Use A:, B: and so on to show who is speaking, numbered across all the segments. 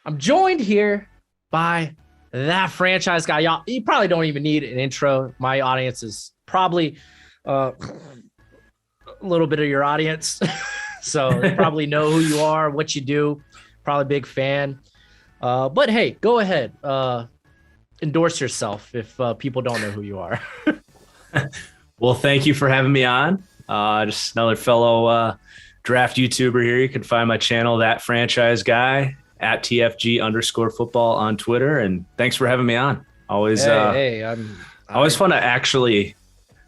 A: I'm joined here by that franchise guy. Y'all, you probably don't even need an intro. My audience is probably a little bit of your audience. So they probably know who you are, what you do. Probably big fan. But hey, go ahead. Endorse yourself if people don't know who you are.
B: Well, thank you for having me on. Just another fellow draft YouTuber here. You can find my channel, That Franchise Guy, at TFG_football on Twitter. And thanks for having me on. Always, always fun to actually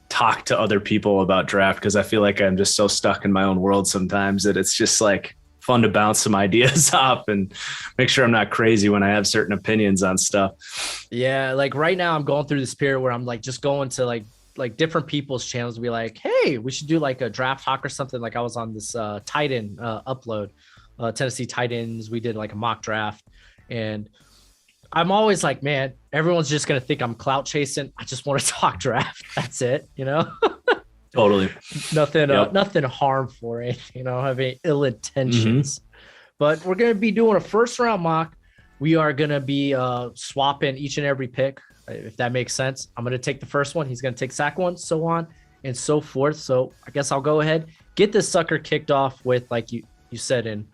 B: talk to other people about draft, because I feel like I'm just so stuck in my own world sometimes that it's just like fun to bounce some ideas off and make sure I'm not crazy when I have certain opinions on stuff.
A: Yeah, like right now I'm going through this period where I'm like just going to like different people's channels to be like, hey, we should do like a draft talk or something. Like I was on this Titan upload, Tennessee Titans. We did like a mock draft, and I'm always like, man, everyone's just gonna think I'm clout chasing. I just want to talk draft. That's it, you know.
B: Totally.
A: Nothing harmful or anything, you know, having ill intentions. But we're gonna be doing a first round mock. We are gonna be swapping each and every pick, if that makes sense. I'm gonna take the first one. He's gonna take second one, so on and so forth. So I guess I'll go ahead, get this sucker kicked off with, like you said in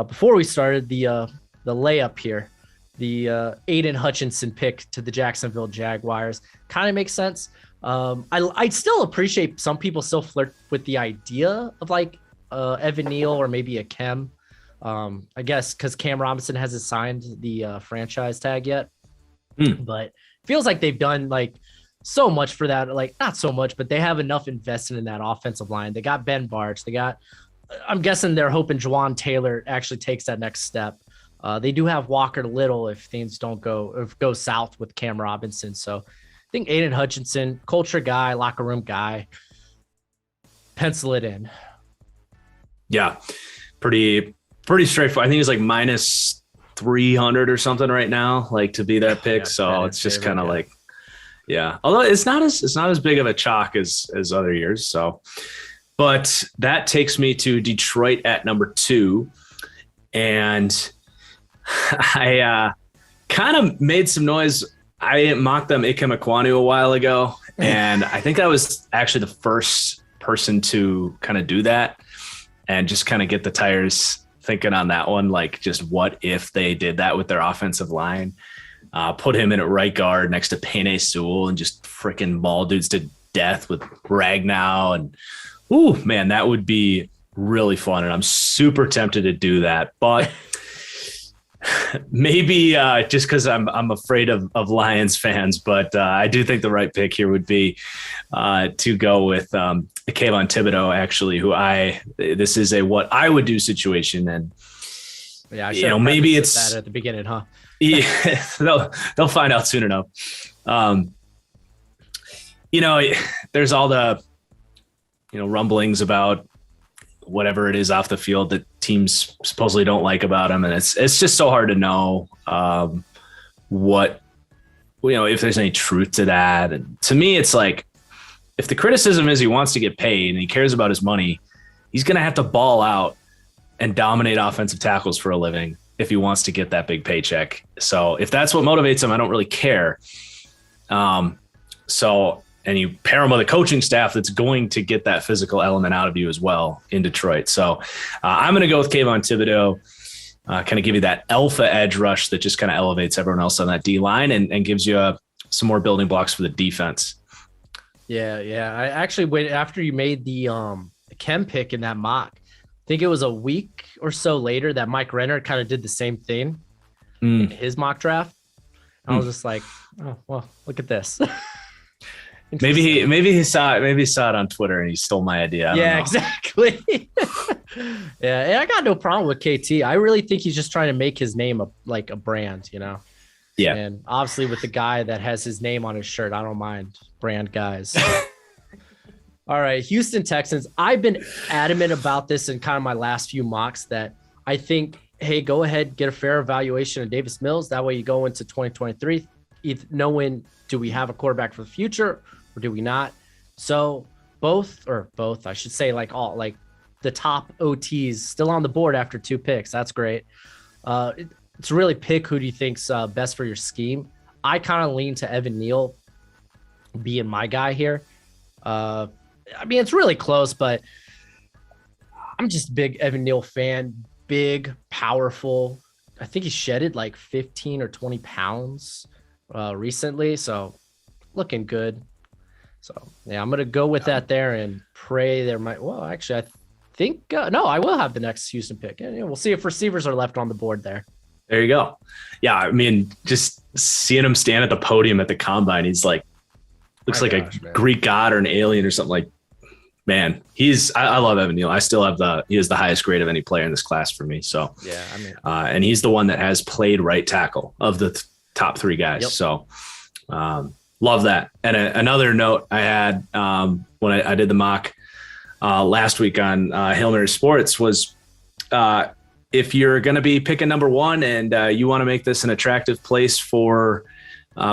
A: before we started, the layup here. The Aiden Hutchinson pick to the Jacksonville Jaguars kind of makes sense. I still appreciate some people still flirt with the idea of like Evan Neal or maybe a Chem. I guess because Cam Robinson hasn't signed the franchise tag yet, but feels like they've done like so much for that. Like not so much, but they have enough invested in that offensive line. They got Ben Barch. I'm guessing they're hoping Juwan Taylor actually takes that next step. They do have Walker Little if things don't go south with Cam Robinson. So I think Aiden Hutchinson, culture guy, locker room guy, pencil it in.
B: Yeah, pretty straightforward. I think it's like minus 300 or something right now, like to be that pick. Yeah, so it's just kind of like, yeah. Although it's not as big of a chalk as other years. So, but that takes me to Detroit at number 2, and I kind of made some noise. I mocked them Ikem Ekwonu a while ago, and I think I was actually the first person to kind of do that and just kind of get the tires thinking on that one. Like, just what if they did that with their offensive line? Put him in at right guard next to Penei Sewell and just freaking ball dudes to death with Ragnow. And, ooh, man, that would be really fun. And I'm super tempted to do that. But maybe just because I'm afraid of Lions fans, but I do think the right pick here would be to go with Kayvon Thibodeau, actually, this is a what I would do situation. And
A: yeah, maybe it's that at the beginning, huh?
B: Yeah, they'll find out soon enough. There's all the rumblings about whatever it is off the field that teams supposedly don't like about him. And it's just so hard to know if there's any truth to that. And to me, it's like, if the criticism is he wants to get paid and he cares about his money, he's going to have to ball out and dominate offensive tackles for a living if he wants to get that big paycheck. So if that's what motivates him, I don't really care. And you pair him with a coaching staff that's going to get that physical element out of you as well in Detroit. So I'm going to go with Kayvon Thibodeau, kind of give you that alpha edge rush that just kind of elevates everyone else on that D line and gives you some more building blocks for the defense.
A: Yeah. I actually waited after you made the Chem pick in that mock. I think it was a week or so later that Mike Renner kind of did the same thing in his mock draft. I was just like, oh, well, look at this.
B: Maybe he saw it on Twitter and he stole my idea.
A: Yeah, exactly. Yeah, and I got no problem with KT. I really think he's just trying to make his name a brand, you know.
B: Yeah.
A: And obviously with the guy that has his name on his shirt, I don't mind brand guys. All right, Houston Texans. I've been adamant about this in kind of my last few mocks that I think, hey, go ahead, get a fair evaluation of Davis Mills. That way you go into 2023 knowing, do we have a quarterback for the future or do we not? So both, I should say, the top OTs still on the board after 2 picks. That's great. it's really pick who do you think's best for your scheme. I kind of lean to Evan Neal being my guy here. I mean, it's really close, but I'm just a big Evan Neal fan. Big, powerful. I think he shedded like 15 or 20 pounds recently, so looking good. So yeah, I'm gonna go with that there and pray there might. Well, actually, I think no, I will have the next Houston pick. Yeah, we'll see if receivers are left on the board there.
B: There you go. Yeah, I mean, just seeing him stand at the podium at the combine, he's like, looks like a Greek god or an alien or something. Like, man, I love Evan Neal. I still have he is the highest grade of any player in this class for me. So
A: yeah, I mean,
B: and he's the one that has played right tackle of the top three guys. Yep. So love that. And another note I had when I did the mock last week on Hail Mary Sports was if you're going to be picking number one and you want to make this an attractive place for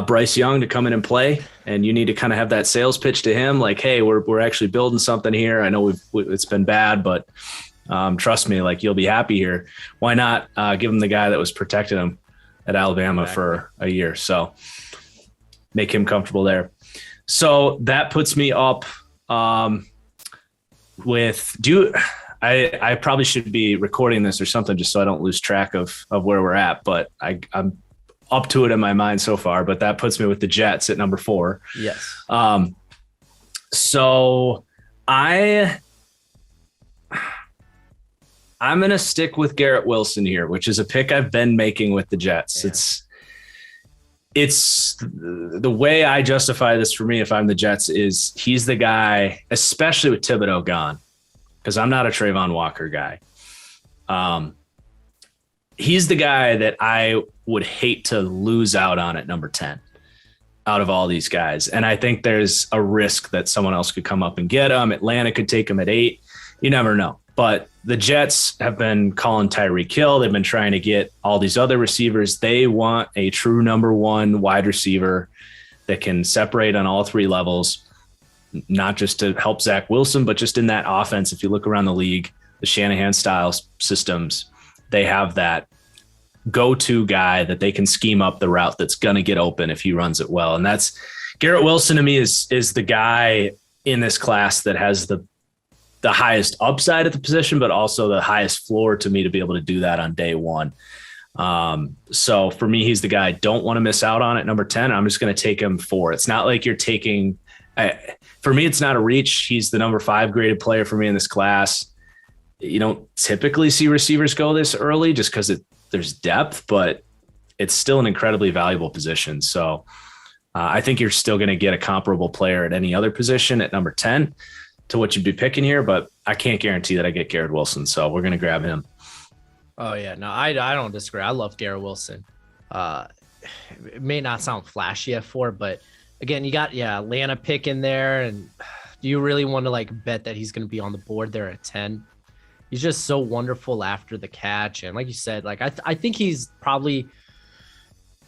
B: Bryce Young to come in and play, and you need to kind of have that sales pitch to him, like, hey, we're actually building something here. I know it's been bad, but trust me, like, you'll be happy here. Why not give him the guy that was protecting him at Alabama for a year? So make him comfortable there. So that puts me up I probably should be recording this or something just so I don't lose track of where we're at, but I'm up to it in my mind so far, but that puts me with the Jets at number 4.
A: Yes.
B: So I'm going to stick with Garrett Wilson here, which is a pick I've been making with the Jets. Yeah. It's the way I justify this for me. If I'm the Jets, is he's the guy, especially with Thibodeau gone, because I'm not a Trayvon Walker guy. He's the guy that I would hate to lose out on at number 10 out of all these guys. And I think there's a risk that someone else could come up and get him. Atlanta could take him at 8. You never know. But the Jets have been calling Tyreek Hill. They've been trying to get all these other receivers. They want a true number 1 wide receiver that can separate on all 3 levels, not just to help Zach Wilson, but just in that offense. If you look around the league, the Shanahan style systems, they have that go-to guy that they can scheme up the route that's going to get open if he runs it well. And that's Garrett Wilson to me is the guy in this class that has the highest upside at the position, but also the highest floor to me to be able to do that on day one. So for me, he's the guy I don't want to miss out on at number 10. I'm just going to take him 4. It's not like you're taking, for me, it's not a reach. He's the number 5 graded player for me in this class. You don't typically see receivers go this early just because there's depth, but it's still an incredibly valuable position. So I think you're still going to get a comparable player at any other position at number 10 to what you'd be picking here, but I can't guarantee that I get Garrett Wilson. So we're going to grab him.
A: Oh yeah. No, I don't disagree. I love Garrett Wilson. It may not sound flashy at 4, but again, you got, Atlanta pick in there. And do you really want to like bet that he's going to be on the board there at 10? He's just so wonderful after the catch. And like you said, like, I think he's probably,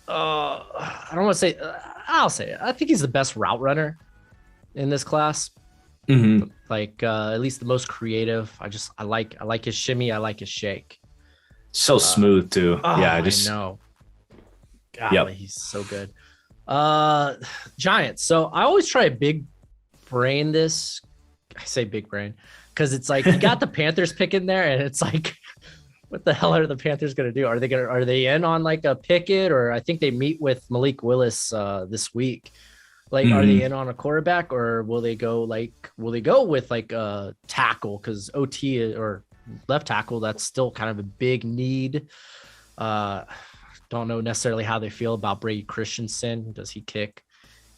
A: I don't want to say, I'll say it. I think he's the best route runner in this class.
B: Mm-hmm.
A: Like, at least the most creative. I like his shimmy. I like his shake.
B: So smooth too.
A: I know. Golly, He's so good. Giants. So I always try to big brain this. I say big brain because it's like you got the Panthers pick in there, and it's like, what the hell are the Panthers gonna do? Are they in on like a Pickett, or I think they meet with Malik Willis this week? Like, Are they in on a quarterback, or will they go with like a tackle? Because OT or left tackle, that's still kind of a big need. Don't know necessarily how they feel about Brady Christensen. Does he kick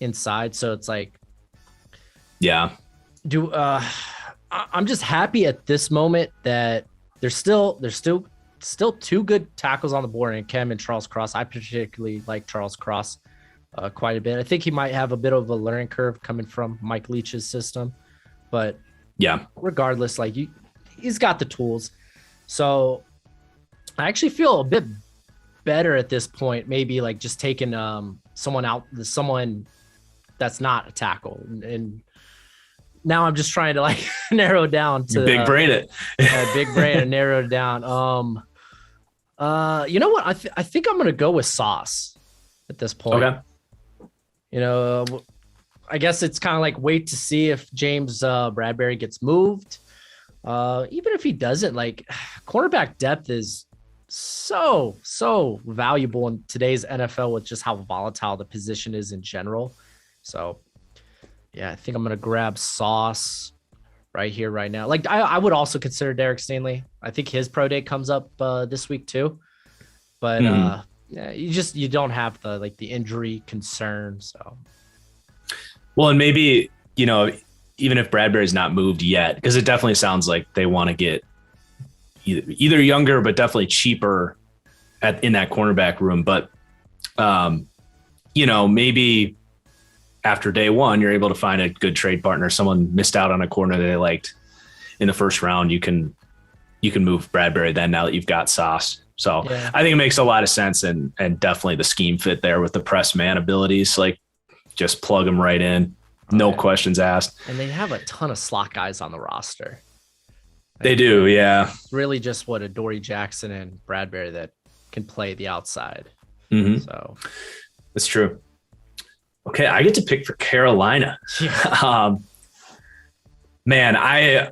A: inside? So it's like, I'm just happy at this moment that there's still 2 good tackles on the board, and Kem and Charles Cross. I particularly like Charles Cross quite a bit. I think he might have a bit of a learning curve coming from Mike Leach's system, but regardless, like he's got the tools. So I actually feel a bit better at this point, maybe like just taking someone that's not a tackle. And now I'm just trying to like narrow down to
B: big brain it.
A: Big brain and narrow it down. You know what? I think I'm gonna go with Sauce at this point.
B: Okay.
A: You know, I guess it's kind of like wait to see if James Bradbury gets moved. Even if he doesn't, like cornerback depth is so valuable in today's NFL with just how volatile the position is in general. So yeah, I think I'm gonna grab Sauce right here, right now. Like I would also consider Derek Stingley. I think his pro day comes up this week too. But yeah, you don't have the injury concern. So
B: well, and maybe, you know, even if Bradbury's not moved yet, because it definitely sounds like they want to get either younger, but definitely cheaper in that cornerback room. But, you know, maybe after day one, you're able to find a good trade partner. Someone missed out on a corner that they liked in the first round. You can move Bradbury then now that you've got Sauce. So yeah. I think it makes a lot of sense, and definitely the scheme fit there with the press man abilities. Like just plug them right in. No questions asked.
A: And they have a ton of slot guys on the roster.
B: They do, yeah.
A: Really just Adoree Jackson and Bradbury that can play the outside.
B: Mm-hmm.
A: So
B: that's true. Okay, I get to pick for Carolina.
A: Yeah.
B: Man, I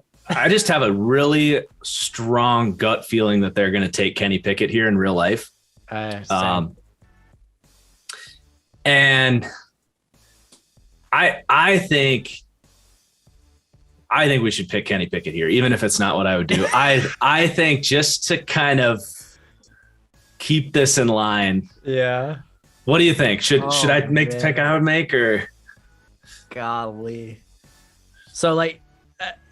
B: just have a really strong gut feeling that they're going to take Kenny Pickett here in real life. And I think we should pick Kenny Pickett here, even if it's not what I would do. I think just to kind of keep this in line.
A: Yeah.
B: What do you think? Should I make the pick I would make, or?
A: Golly. So like,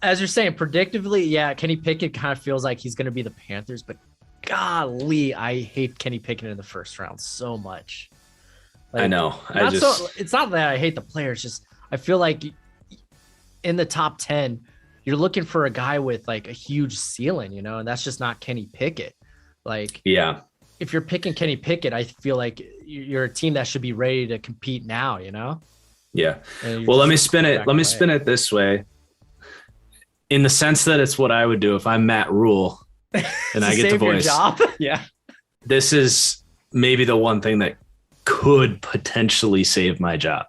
A: as you're saying, predictably, yeah, Kenny Pickett kind of feels like he's going to be the Panthers, but golly, I hate Kenny Pickett in the first round so much. Like,
B: I know.
A: It's not that I hate the player. It's just I feel like in the top 10, you're looking for a guy with like a huge ceiling, you know, and that's just not Kenny Pickett. Like,
B: yeah,
A: if you're picking Kenny Pickett, I feel like you're a team that should be ready to compete now, you know?
B: Yeah. Well, let me spin it this way. In the sense that it's what I would do if I'm Matt Rule and I get the voice.
A: Job. Yeah.
B: This is maybe the one thing that could potentially save my job.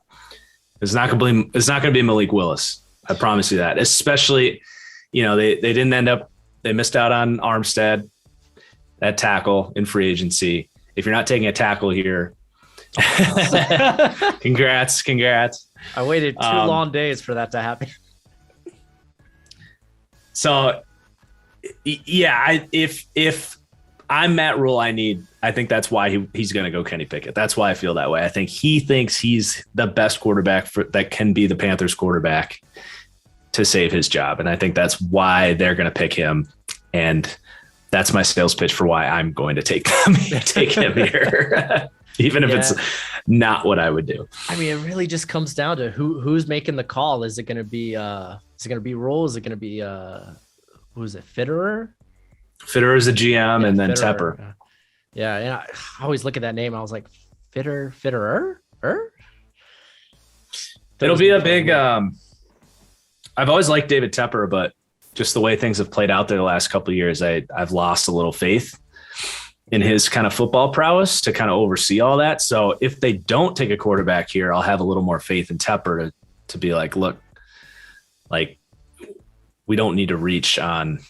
B: It's not going to be Malik Willis. I promise you that. Especially, you know, they missed out on Armstead, that tackle in free agency. If you're not taking a tackle here, congrats.
A: I waited 2 long days for that to happen.
B: So, yeah, if I'm Matt Rule, I think that's why he's going to go Kenny Pickett. That's why I feel that way. I think he thinks he's the best quarterback that can be the Panthers quarterback to save his job. And I think that's why they're going to pick him. And that's my sales pitch for why I'm going to take him here, even if it's not what I would do.
A: I mean, it really just comes down to who's making the call. Is it going to be Rule? Is it going to be who is it? Fitterer?
B: Fitterer is the GM, and then
A: Fitterer.
B: Tepper.
A: Yeah, and I always look at that name. I was like, Fitterer?
B: It'll be a big. I've always liked David Tepper, but just the way things have played out there the last couple of years, I've lost a little faith in his kind of football prowess to kind of oversee all that. So if they don't take a quarterback here, I'll have a little more faith in Tepper to be like, look, like we don't need to reach on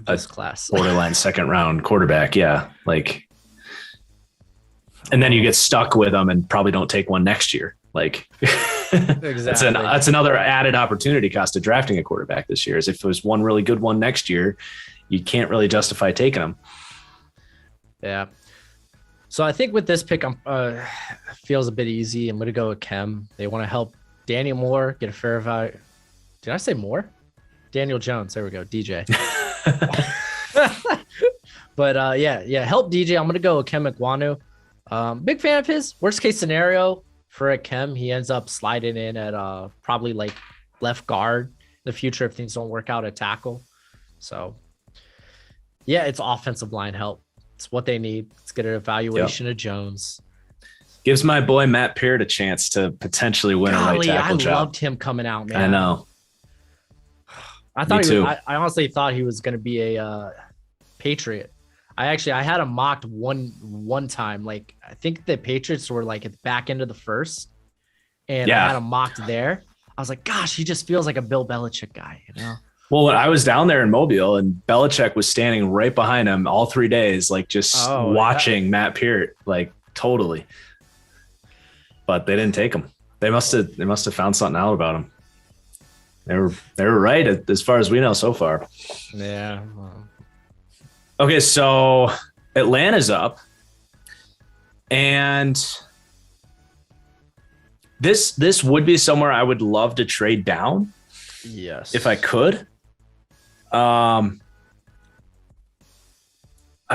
A: this class
B: borderline second round quarterback. Yeah. Like, and then you get stuck with them and probably don't take one next year. Like
A: exactly.
B: that's another added opportunity cost of drafting a quarterback this year, is if there's one really good one next year, you can't really justify taking them.
A: Yeah. So I think with this pick, feels a bit easy. I'm going to go with Chem. They want to help Daniel Moore get a fair value. Did I say Moore? Daniel Jones. There we go. DJ. But help DJ. I'm going to go with Kem Ekwonu. Big fan of his. Worst case scenario for a Kem, he ends up sliding in at probably like left guard in the future if things don't work out at tackle. So yeah, it's offensive line help. It's what they need. Let's get an evaluation of Jones.
B: Gives my boy Matt Peart a chance to potentially win a right tackle job.
A: I loved him coming out, man.
B: I know.
A: I thought I honestly thought he was going to be a Patriot. I had him mocked one time. Like I think the Patriots were like at the back end of the first, and I had him mocked there. I was like, gosh, he just feels like a Bill Belichick guy, you know?
B: Well, when I was down there in Mobile and Belichick was standing right behind him all 3 days, like just watching Matt Peart, like totally. But they didn't take him. They must have found something out about him. They were right as far as we know so far.
A: Yeah.
B: Okay, so Atlanta's up, and this would be somewhere I would love to trade down.
A: Yes,
B: if I could. I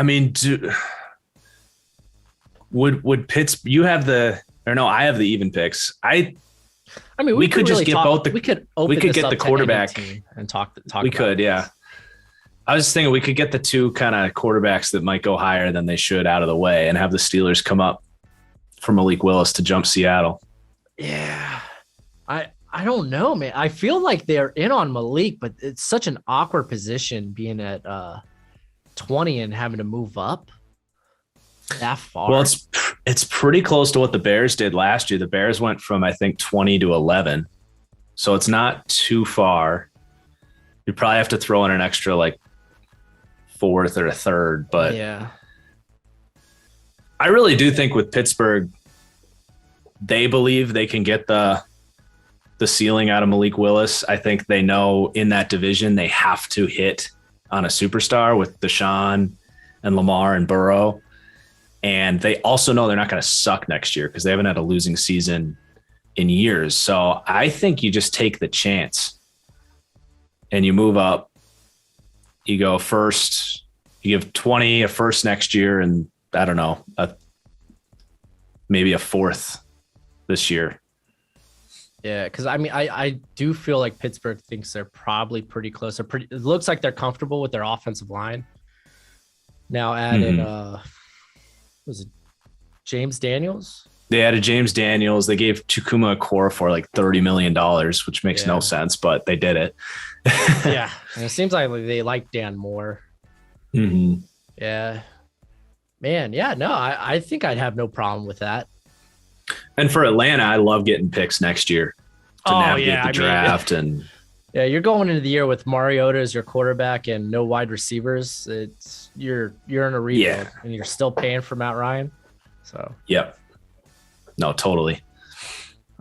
B: mean, would Pittsburgh? You have I have the even picks. I mean, we could just get both. We could get the quarterback
A: and talk.
B: We could, yeah. I was just thinking we could get the 2 kind of quarterbacks that might go higher than they should out of the way and have the Steelers come up from Malik Willis to jump Seattle.
A: Yeah. I don't know, man. I feel like they're in on Malik, but it's such an awkward position being at 20 and having to move up that far.
B: Well, it's pretty close to what the Bears did last year. The Bears went from, I think, 20 to 11. So it's not too far. You probably have to throw in an extra like 4th or a 3rd, but
A: yeah,
B: I really do think with Pittsburgh, they believe they can get the ceiling out of Malik Willis. I think they know in that division they have to hit on a superstar with Deshaun and Lamar and Burrow. And they also know they're not going to suck next year because they haven't had a losing season in years. So I think you just take the chance and you move up. You go first, you give 20 a first next year, and I don't know, maybe a 4th this year.
A: Yeah, because I mean, I do feel like Pittsburgh thinks they're probably pretty close. It looks like they're comfortable with their offensive line. Now add in, was it James Daniels?
B: They added James Daniels. They gave Chukwuma Okorafor like $30 million, which makes no sense, but they did it.
A: Yeah, and it seems like they like Dan Moore.
B: Mm-hmm.
A: Yeah, man. Yeah, no, I think I'd have no problem with that.
B: And for Atlanta, I love getting picks next year to navigate the draft. And
A: yeah, you're going into the year with Mariota as your quarterback and no wide receivers. It's you're in a rebuild, and you're still paying for Matt Ryan. So
B: yep. No, totally.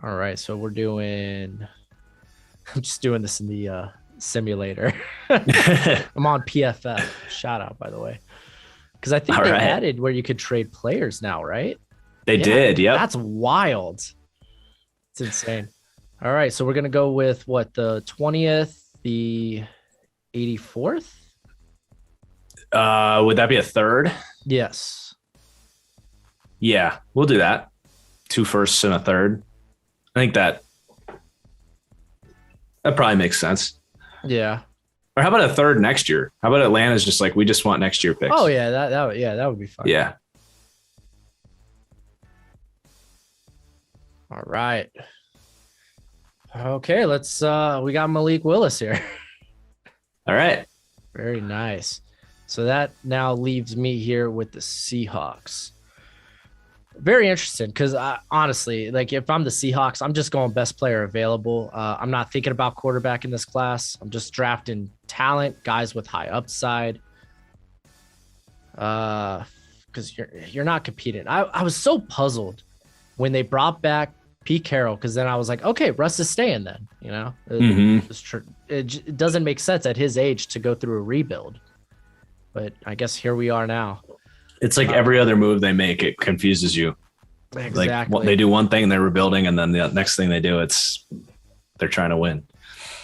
A: All right, so we're doing. I'm just doing this in the simulator. I'm on PFF. Shout out, by the way, because I think they added where you could trade players now, right?
B: They did. Yep.
A: That's wild. It's insane. All right, so we're gonna go with what, the 20th, the 84th.
B: Would that be a 3rd?
A: Yes.
B: Yeah, we'll do that. 2 firsts and a 3rd. I think that probably makes sense.
A: Yeah.
B: Or how about a 3rd next year? How about Atlanta's just like, we just want next year picks?
A: Oh yeah, that would be fun.
B: Yeah.
A: All right. Okay, let's we got Malik Willis here.
B: All right.
A: Very nice. So that now leaves me here with the Seahawks. Very interesting because honestly, like if I'm the Seahawks, I'm just going best player available. I'm not thinking about quarterback in this class. I'm just drafting talent, guys with high upside. Because you're not competing. I was so puzzled when they brought back Pete Carroll, because then I was like, okay, Russ is staying then. You know, it doesn't make sense at his age to go through a rebuild. But I guess here we are now.
B: It's like every other move they make, it confuses you.
A: Exactly.
B: Like they do one thing, they're rebuilding, and then the next thing they do, they're trying to win.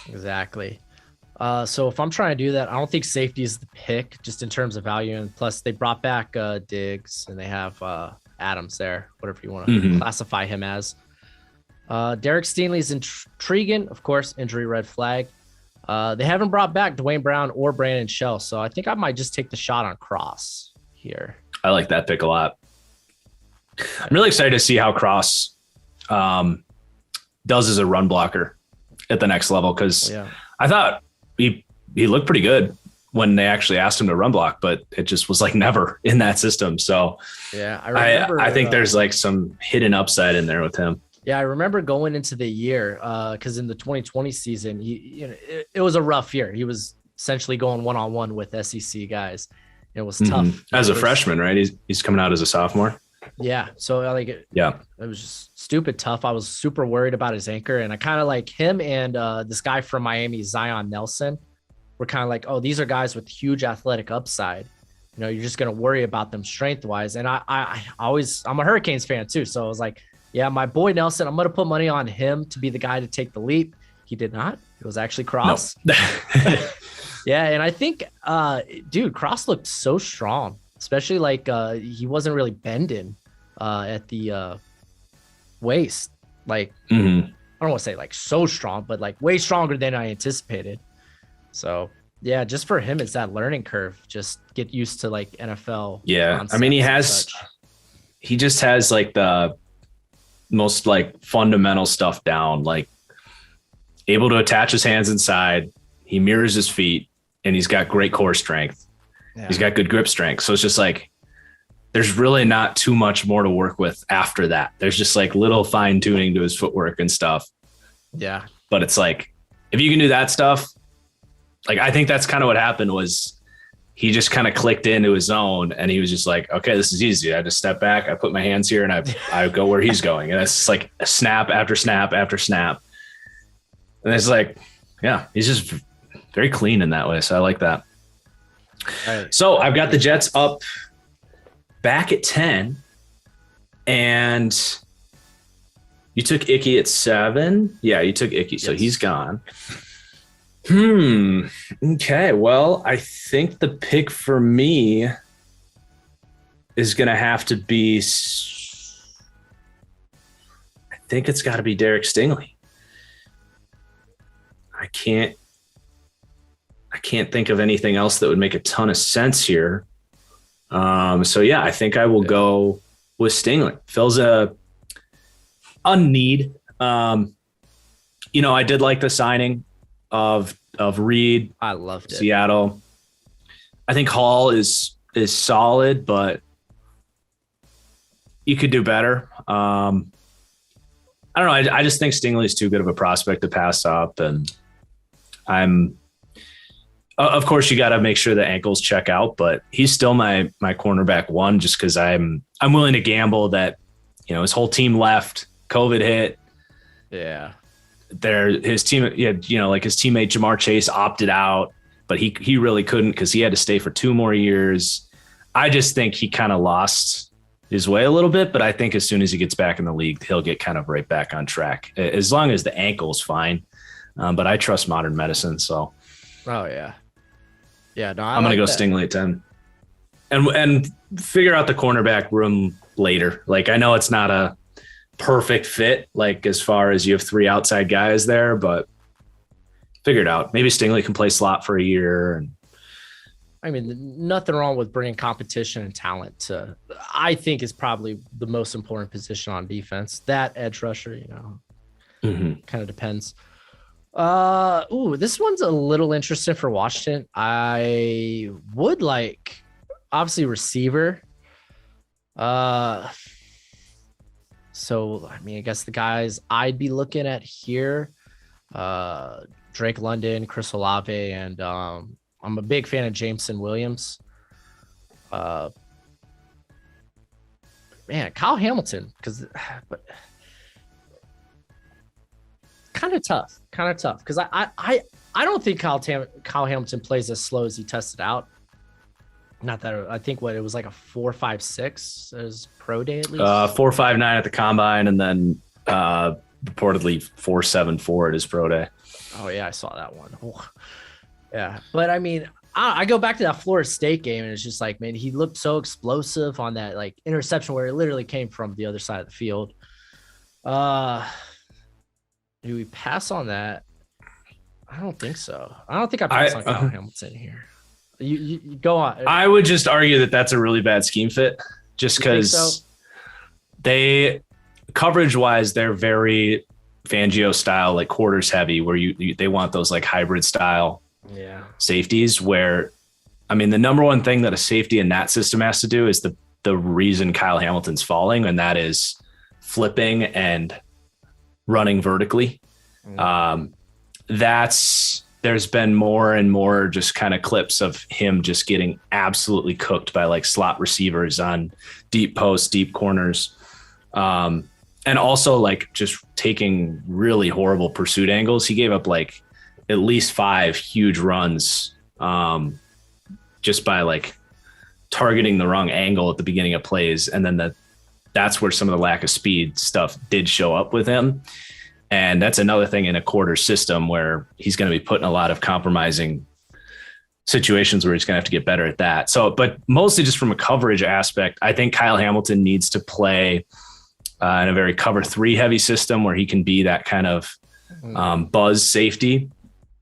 A: Exactly. So if I'm trying to do that, I don't think safety is the pick just in terms of value. And plus they brought back Diggs, and they have Adams there, whatever you want to classify him as. Derek Stingley's intriguing, of course, injury red flag. They haven't brought back Dwayne Brown or Brandon Shell, so I think I might just take the shot on Cross here. I
B: like that pick a lot. I'm really excited to see how Cross does as a run blocker at the next level, because I thought he looked pretty good when they actually asked him to run block, but it just was like never in that system. So
A: yeah,
B: I think there's like some hidden upside in there with him.
A: Yeah, I remember going into the year because in the 2020 season, it was a rough year. He was essentially going one-on-one with SEC guys. It was tough
B: as a freshman, right? He's coming out as a sophomore.
A: Yeah, so it was just stupid tough. I was super worried about his anchor, and I kind of like him and this guy from Miami, Zion Nelson. We're kind of like, oh, these are guys with huge athletic upside. You're just gonna worry about them strength wise. And I'm a Hurricanes fan too, so I was like, yeah, my boy Nelson, I'm gonna put money on him to be the guy to take the leap. He did not. It was actually Cross. No. Yeah, and I think, Cross looked so strong, especially like he wasn't really bending at the waist. Like I don't want to say like so strong, but like way stronger than I anticipated. So yeah, just for him, it's that learning curve. Just get used to like NFL.
B: Yeah, I mean, he just has like the most like fundamental stuff down, like able to attach his hands inside. He mirrors his feet, and he's got great core strength. Yeah. He's got good grip strength. So it's just like, there's really not too much more to work with after that. There's just like little fine tuning to his footwork and stuff.
A: Yeah.
B: But it's like, if you can do that stuff, like, I think that's kind of what happened was he just kind of clicked into his zone, and he was just like, okay, this is easy. I just step back, I put my hands here, and I go where he's going. And it's just like a snap after snap after snap. And it's like, yeah, he's just very clean in that way. So I like that.
A: Right.
B: So I've got the Jets up back at 10, and you took Icky at 7. Yeah, you took Icky. So he's gone. Okay. Well, I think the pick for me is going to have to be, I think it's got to be Derek Stingley. I can't think of anything else that would make a ton of sense here. So yeah, I think I will go with Stingley. Fills a need. I did like the signing of Reed.
A: I loved it.
B: Seattle. I think Hall is solid, but you could do better. I don't know. I just think Stingley is too good of a prospect to pass up, and of course you got to make sure the ankles check out, but he's still my cornerback 1, just because I'm willing to gamble that, his whole team left, COVID hit.
A: Yeah.
B: His team, like his teammate Jamar Chase opted out, but he really couldn't because he had to stay for 2 more years. I just think he kind of lost his way a little bit, but I think as soon as he gets back in the league, he'll get kind of right back on track, as long as the ankle's fine. But I trust modern medicine, so.
A: Oh yeah. Yeah, no,
B: I'm going to go Stingley at 10 and figure out the cornerback room later. Like, I know it's not a perfect fit, like as far as you have 3 outside guys there, but figure it out. Maybe Stingley can play slot for a year. And
A: I mean, nothing wrong with bringing competition and talent to, I think, is probably the most important position on defense. That edge rusher, kind of depends. This one's a little interesting for Washington. I would like, obviously, receiver. So, I mean, I guess the guys I'd be looking at here, Drake London, Chris Olave, and I'm a big fan of Jameson Williams. Kyle Hamilton, but kind of tough because I don't think Kyle Hamilton plays as slow as he tested out. Not that I think it was like a 4.56 as pro day at least.
B: 4.59 at the combine, and then reportedly 4.74 at his pro day.
A: Oh yeah, I saw that one. Oh. Yeah, but I mean, I go back to that Florida State game, and it's just like, man, he looked so explosive on that like interception where it literally came from the other side of the field. Do we pass on that? I don't think so. I don't think I pass on Kyle Hamilton here. You go on.
B: I would just argue that that's a really bad scheme fit, just because they coverage wise, they're very Fangio style, like quarters heavy, where they want those like hybrid style safeties where I mean, the number one thing that a safety in that system has to do is the reason Kyle Hamilton's falling, and that is flipping and running vertically. There's been more and more just kind of clips of him just getting absolutely cooked by like slot receivers on deep posts, deep corners. And also like just taking really horrible pursuit angles. He gave up like at least 5 huge runs just by like targeting the wrong angle at the beginning of plays. And then that's where some of the lack of speed stuff did show up with him. And that's another thing in a quarter system where he's going to be put in a lot of compromising situations where he's going to have to get better at that. So, but mostly just from a coverage aspect, I think Kyle Hamilton needs to play in a very cover 3 heavy system where he can be that kind of buzz safety.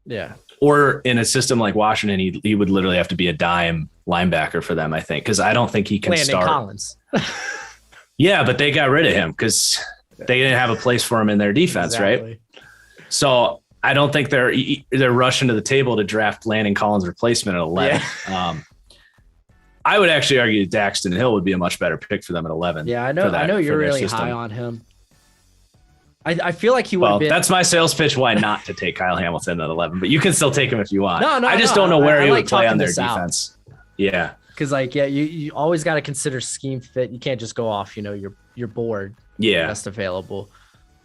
A: Yeah.
B: Or in a system like Washington, he would literally have to be a dime linebacker for them, I think, because I don't think he can
A: Landon
B: start.
A: Collins.
B: Yeah, but they got rid of him because they didn't have a place for him in their defense, exactly. Right? So I don't think they're rushing to the table to draft Landon Collins' replacement at 11. Yeah. I would actually argue Daxton Hill would be a much better pick for them at 11.
A: Yeah, I know you're really high on him. I feel like he would have been.
B: That's my sales pitch why not to take Kyle Hamilton at 11, but you can still take him if you want. No, I just don't know where he would play on their defense. Yeah.
A: Because you always got to consider scheme fit. You can't just go off, your board.
B: Yeah.
A: Best available.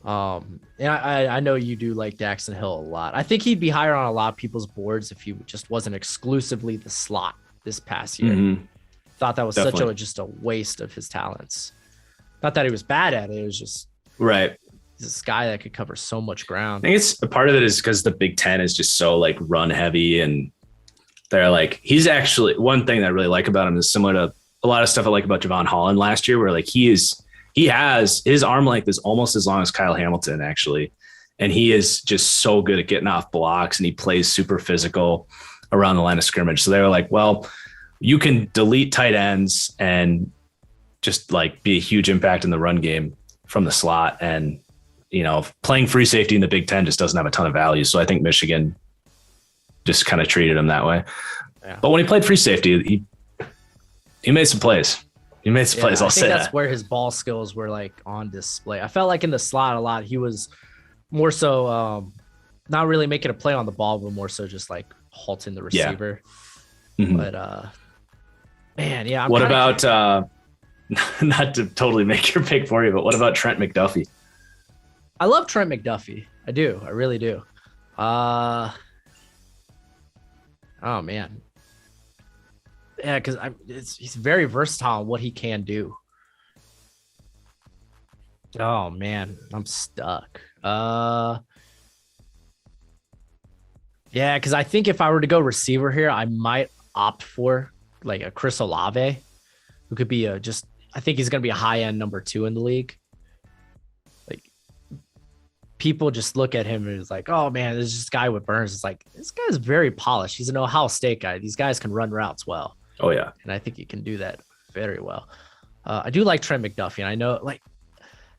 A: And I know you do like Daxton Hill a lot. I think he'd be higher on a lot of people's boards if he just wasn't exclusively the slot this past year. Mm-hmm. Thought that was just a waste of his talents. Not that he was bad at it. It was just
B: right.
A: This guy that could cover so much ground.
B: I think it's a part of it is because the Big Ten is just so like run heavy, and they're like, he's actually one thing that I really like about him is similar to a lot of stuff I like about Javon Holland last year, where like he has his arm length is almost as long as Kyle Hamilton actually. And he is just so good at getting off blocks, and he plays super physical around the line of scrimmage. So they were like, well, you can delete tight ends and just like be a huge impact in the run game from the slot. And, playing free safety in the Big Ten just doesn't have a ton of value. So I think Michigan just kind of treated him that way. Yeah. But when he played free safety, he made some plays. He made some plays. I'll say
A: that's where his ball skills were like on display. I felt like in the slot a lot, he was more so not really making a play on the ball, but more so just like halting the receiver. Yeah. Mm-hmm. But man, yeah.
B: What about not to totally make your pick for you, but what about Trent McDuffie?
A: I love Trent McDuffie. I do. I really do. Oh man. Yeah, because he's very versatile in what he can do. Oh man, I'm stuck. Yeah, because I think if I were to go receiver here, I might opt for like a Chris Olave, who could be I think he's gonna be a high end number 2 in the league. Like people just look at him and it's like, oh man, there's this guy with burns. It's like, this guy's very polished. He's an Ohio State guy. These guys can run routes well.
B: Oh yeah.
A: And I think he can do that very well. I do like Trent McDuffie. And I know like,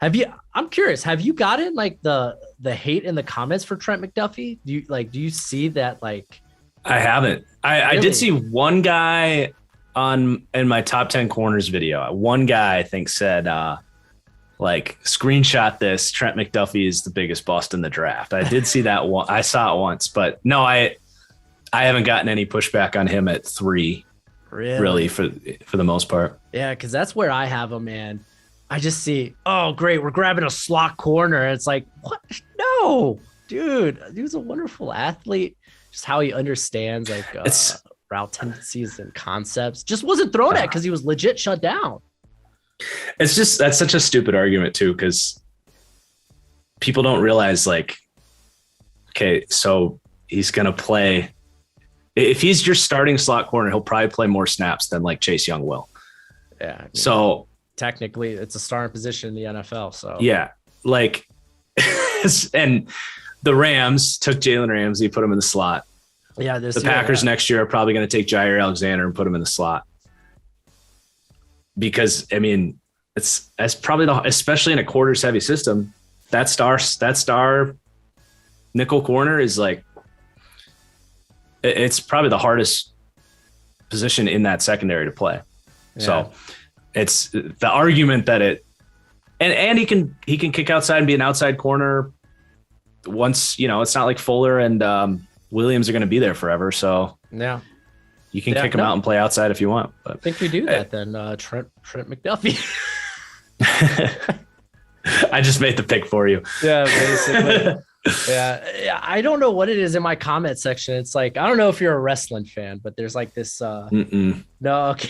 A: I'm curious, have you gotten like the hate in the comments for Trent McDuffie? Do you see that? Like,
B: I haven't, I did see one guy in my top 10 corners video. One guy I think said, like screenshot this, Trent McDuffie is the biggest bust in the draft. I did see that one. I saw it once, but no, I haven't gotten any pushback on him at 3. Really for the most part.
A: Yeah, because that's where I have him, man. I just see, oh great, we're grabbing a slot corner. It's like, what? No, dude, he was a wonderful athlete. Just how he understands like route tendencies and concepts. Just wasn't thrown at because he was legit shut down.
B: It's just, that's such a stupid argument too, because people don't realize like, okay, so he's gonna play. If he's your starting slot corner, he'll probably play more snaps than like Chase Young will.
A: Yeah.
B: So
A: technically it's a starting position in the NFL. So
B: yeah, like, and the Rams took Jalen Ramsey, put him in the slot.
A: Yeah.
B: The Packers next year are probably going to take Jair Alexander and put him in the slot. Because I mean, that's probably especially in a quarters heavy system, that star nickel corner is like, it's probably the hardest position in that secondary to play. Yeah. So it's the argument that and he can kick outside and be an outside corner once, it's not like Fuller and Williams are going to be there forever. So
A: yeah,
B: you can kick him out and play outside if you want. But
A: I think we do that then. Trent McDuffie.
B: I just made the pick for you.
A: Yeah, basically. Yeah. I don't know what it is in my comment section. It's like, I don't know if you're a wrestling fan, but there's like this. No, okay.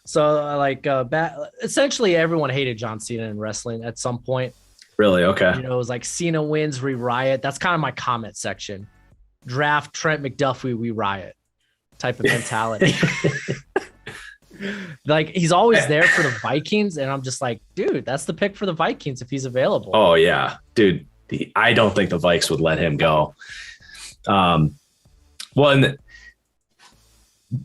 A: So essentially everyone hated John Cena in wrestling at some point.
B: Really? Okay.
A: It was like Cena wins, we riot. That's kind of my comment section. Draft Trent McDuffie, we riot type of mentality. Like he's always there for the Vikings. And I'm just like, dude, that's the pick for the Vikings if he's available.
B: Oh yeah, dude. I don't think the Vikes would let him go. Well, and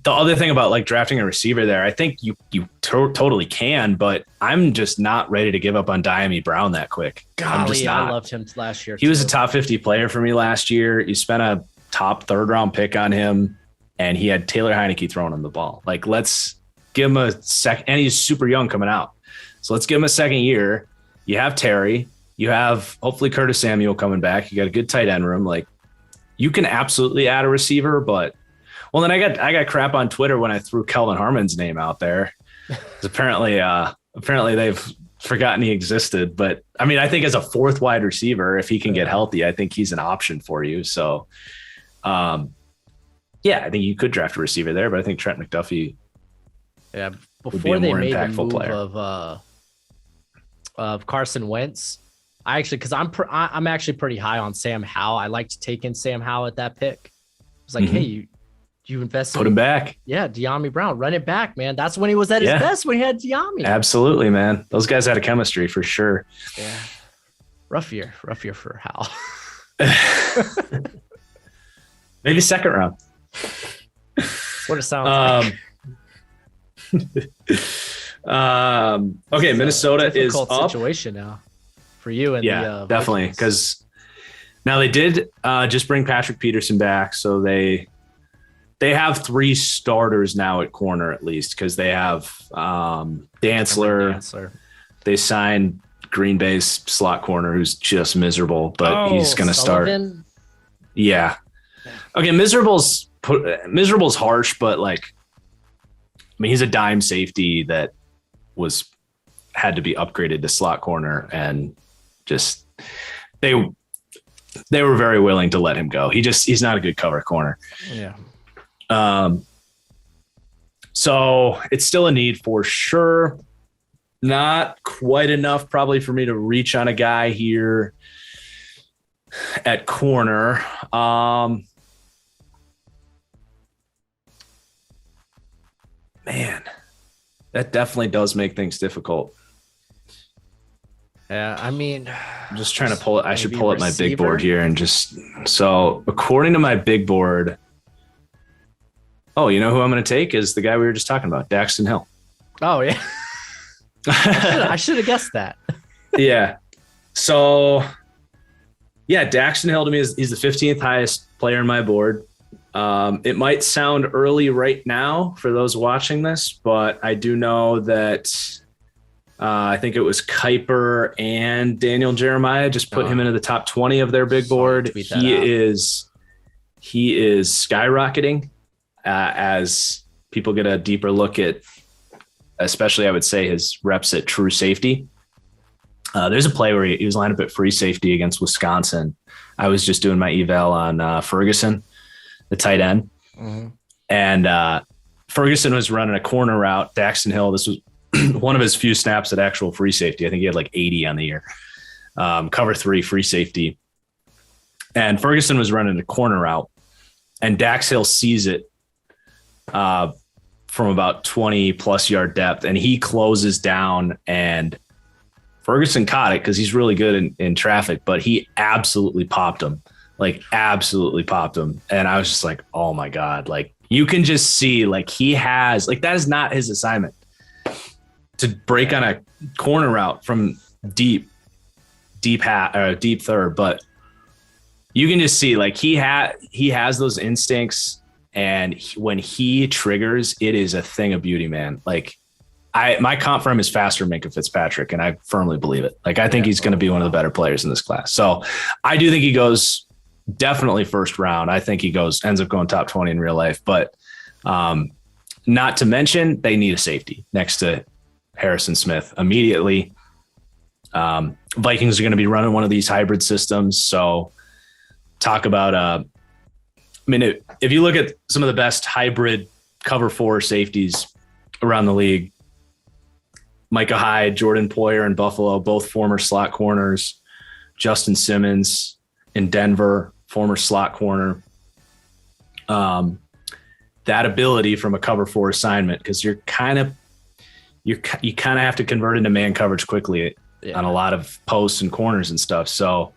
B: the other thing about like drafting a receiver there, I think you totally can, but I'm just not ready to give up on Diami Brown that quick.
A: Golly, I'm just not. I loved him last year.
B: He was a top 50 player for me last year. You spent a top 3rd round pick on him, and he had Taylor Heineke throwing him the ball. Like, let's give him a second, and he's super young coming out. So let's give him a second year. You have Terry. You have hopefully Curtis Samuel coming back. You got a good tight end room. Like, you can absolutely add a receiver, but then I got crap on Twitter when I threw Kelvin Harmon's name out there. Apparently they've forgotten he existed. But I mean, I think as a 4th wide receiver, if he can get healthy, I think he's an option for you. So, I think you could draft a receiver there, but I think Trent McDuffie,
A: before they made the move player. Of Carson Wentz, because I'm actually pretty high on Sam Howell. I like to take in Sam Howell at that pick. It's like, hey, you invest
B: put him back.
A: Yeah, Diami Brown, run it back, man. That's when he was at his best, when he had Diami.
B: Absolutely, man. Those guys had a chemistry for sure.
A: Yeah, rough year for Howell.
B: Maybe 2nd round.
A: That's what it sounds like.
B: Okay, Minnesota is up.
A: Situation now for you and
B: definitely, because now they did just bring Patrick Peterson back, so they have 3 starters now at corner at least, because they have Dantzler. They signed Green Bay's slot corner, who's just miserable, but he's going to start. Yeah. Okay, miserable's harsh, but like, I mean, he's a dime safety that had to be upgraded to slot corner, and just they were very willing to let him go. He's not a good cover corner.
A: Yeah.
B: So it's still a need for sure. Not quite enough probably for me to reach on a guy here at corner. Man, that definitely does make things difficult.
A: Yeah, I mean,
B: I'm just trying to pull it. I should pull up my big board here and so according to my big board. Oh, you know who I'm going to take is the guy we were just talking about, Daxton Hill.
A: Oh yeah. I should have guessed that.
B: Yeah. So Daxton Hill to me he's the 15th highest player in my board. It might sound early right now for those watching this, but I do know that I think it was Kuiper and Daniel Jeremiah just put him into the top 20 of their big board. He is skyrocketing as people get a deeper look at, especially I would say his reps at true safety. There's a play where he was lined up at free safety against Wisconsin. I was just doing my eval on Ferguson, the tight end. Mm-hmm. And Ferguson was running a corner route. Daxton Hill, this was one of his few snaps at actual free safety. I think he had like 80 on the year. Cover 3, free safety. And Ferguson was running a corner route, and Dax Hill sees it from about 20 plus yard depth, and he closes down, and Ferguson caught it because he's really good in traffic, but he absolutely popped him. And I was just like, oh my God, like you can just see like he has, like that is not his assignment to break on a corner route from deep third, but you can just see like he has those instincts. And when he triggers, it is a thing of beauty, man. Like my comp for him is faster than Minkah Fitzpatrick, and I firmly believe it. Like I think he's going to be one of the better players in this class. So I do think he goes definitely first round. I think he ends up going top 20 in real life, but not to mention they need a safety next to Harrison Smith immediately. Vikings are going to be running one of these hybrid systems. So talk about, if you look at some of the best hybrid cover 4 safeties around the league, Micah Hyde, Jordan Poyer in Buffalo, both former slot corners. Justin Simmons in Denver, former slot corner. That ability from a cover 4 assignment, because you kind of have to convert into man coverage quickly on a lot of posts and corners and stuff. So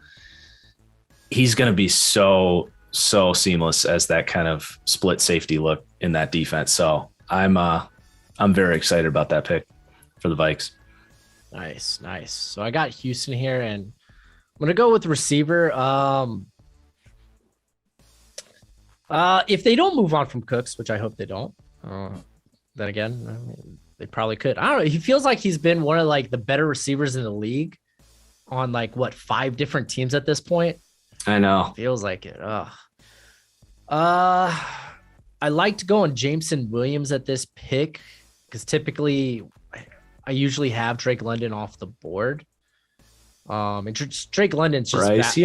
B: he's going to be so seamless as that kind of split safety look in that defense. So I'm very excited about that pick for the Vikes.
A: Nice. So I got Houston here, and I'm going to go with receiver. If they don't move on from Cooks, which I hope they don't, then again, I mean, they probably could. I don't know. He feels like he's been one of like the better receivers in the league on 5 different teams at this point.
B: I know.
A: Feels like it. I liked going Jameson Williams at this pick because typically I usually have Drake London off the board. And Drake London's just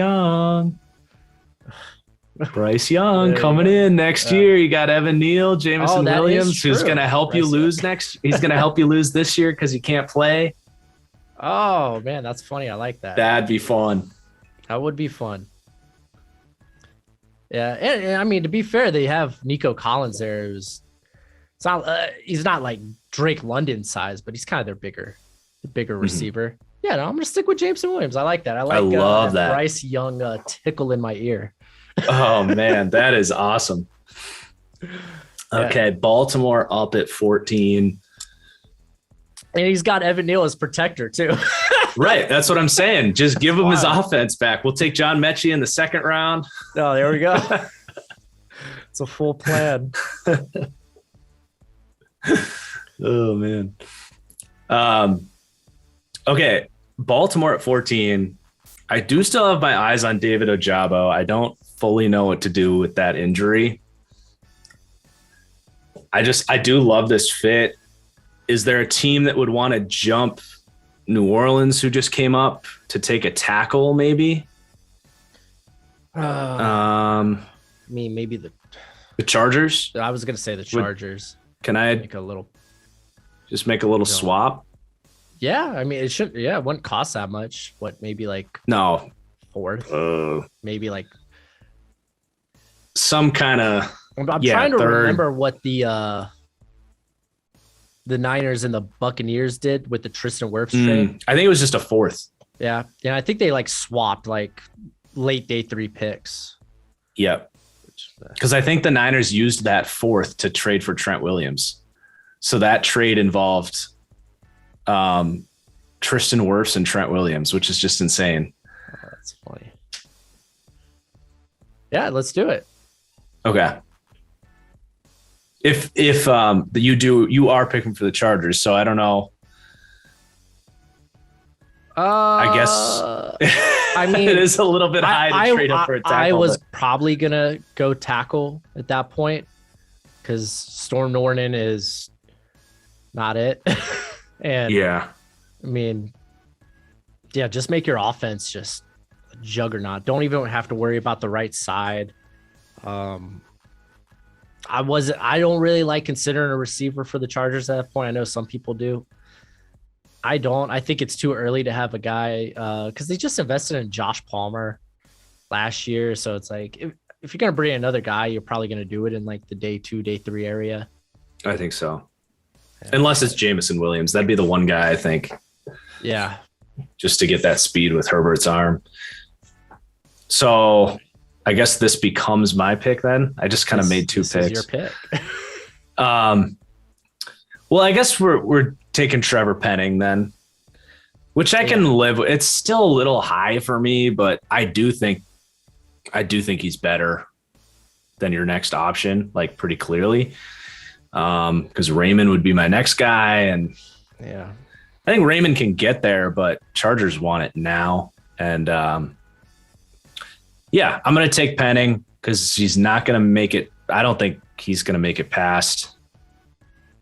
B: Bryce Young coming in next year. You got Evan Neal, Jameson Williams, who's going to help you lose He's going to help you lose this year because he can't play.
A: Oh man, that's funny. I like that.
B: That'd be fun.
A: That would be fun. Yeah, and I mean, to be fair, they have Nico Collins there. He's not like Drake London size, but he's kind of their bigger receiver. Yeah, no, I'm gonna stick with Jameson Williams. I like that. I love that Bryce Young tickle in my ear.
B: Oh man, that is awesome. Okay, Baltimore up at 14.
A: And he's got Evan Neal as protector too.
B: Right, that's what I'm saying. Just give him his offense back. We'll take John Mechie in the second round.
A: Oh, there we go. It's a full plan.
B: Oh man. Okay, Baltimore at 14. I do still have my eyes on David Ojabo. I don't fully know what to do with that injury. I do love this fit. Is there a team that would want to jump New Orleans, who just came up, to take a tackle maybe?
A: Maybe the
B: Chargers.
A: I was going to say the Chargers.
B: Can I
A: make a little
B: swap?
A: Yeah, I mean it should. Yeah, it wouldn't cost that much. What, maybe
B: no
A: fourth? Maybe
B: some kind of.
A: I'm trying to remember what the Niners and the Buccaneers did with the Tristan Wirfs trade.
B: I think it was just a fourth.
A: Yeah, I think they swapped late day 3 picks.
B: Yep. Because I think the Niners used that fourth to trade for Trent Williams. So that trade involved Tristan Wirfs and Trent Williams, which is just insane.
A: Oh, that's funny. Yeah, let's do it.
B: Okay. If you are picking for the Chargers, so I don't know. I guess
A: I mean
B: it is a little bit high to trade up for a tackle.
A: I was probably gonna go tackle at that point because Storm Norton is not it. And
B: yeah,
A: I mean, yeah, just make your offense just a juggernaut. Don't even have to worry about the right side. I don't really like considering a receiver for the Chargers at that point. I know some people do. I don't. I think it's too early to have a guy because they just invested in Josh Palmer last year. So it's if you're going to bring in another guy, you're probably going to do it in the day 2, day 3 area.
B: I think so. Yeah. Unless it's Jameson Williams. That'd be the one guy, I think.
A: Yeah.
B: Just to get that speed with Herbert's arm. So I guess this becomes my pick then. I just kind of made 2 picks.
A: Is your pick.
B: Well, I guess we're taking Trevor Penning then, which I can live with. It's still a little high for me, but I do think he's better. than your next option, like pretty clearly. Because Raymond would be my next guy. And
A: yeah,
B: I think Raymond can get there, but Chargers want it now. And yeah, I'm going to take Penning because he's not going to make it. I don't think he's going to make it past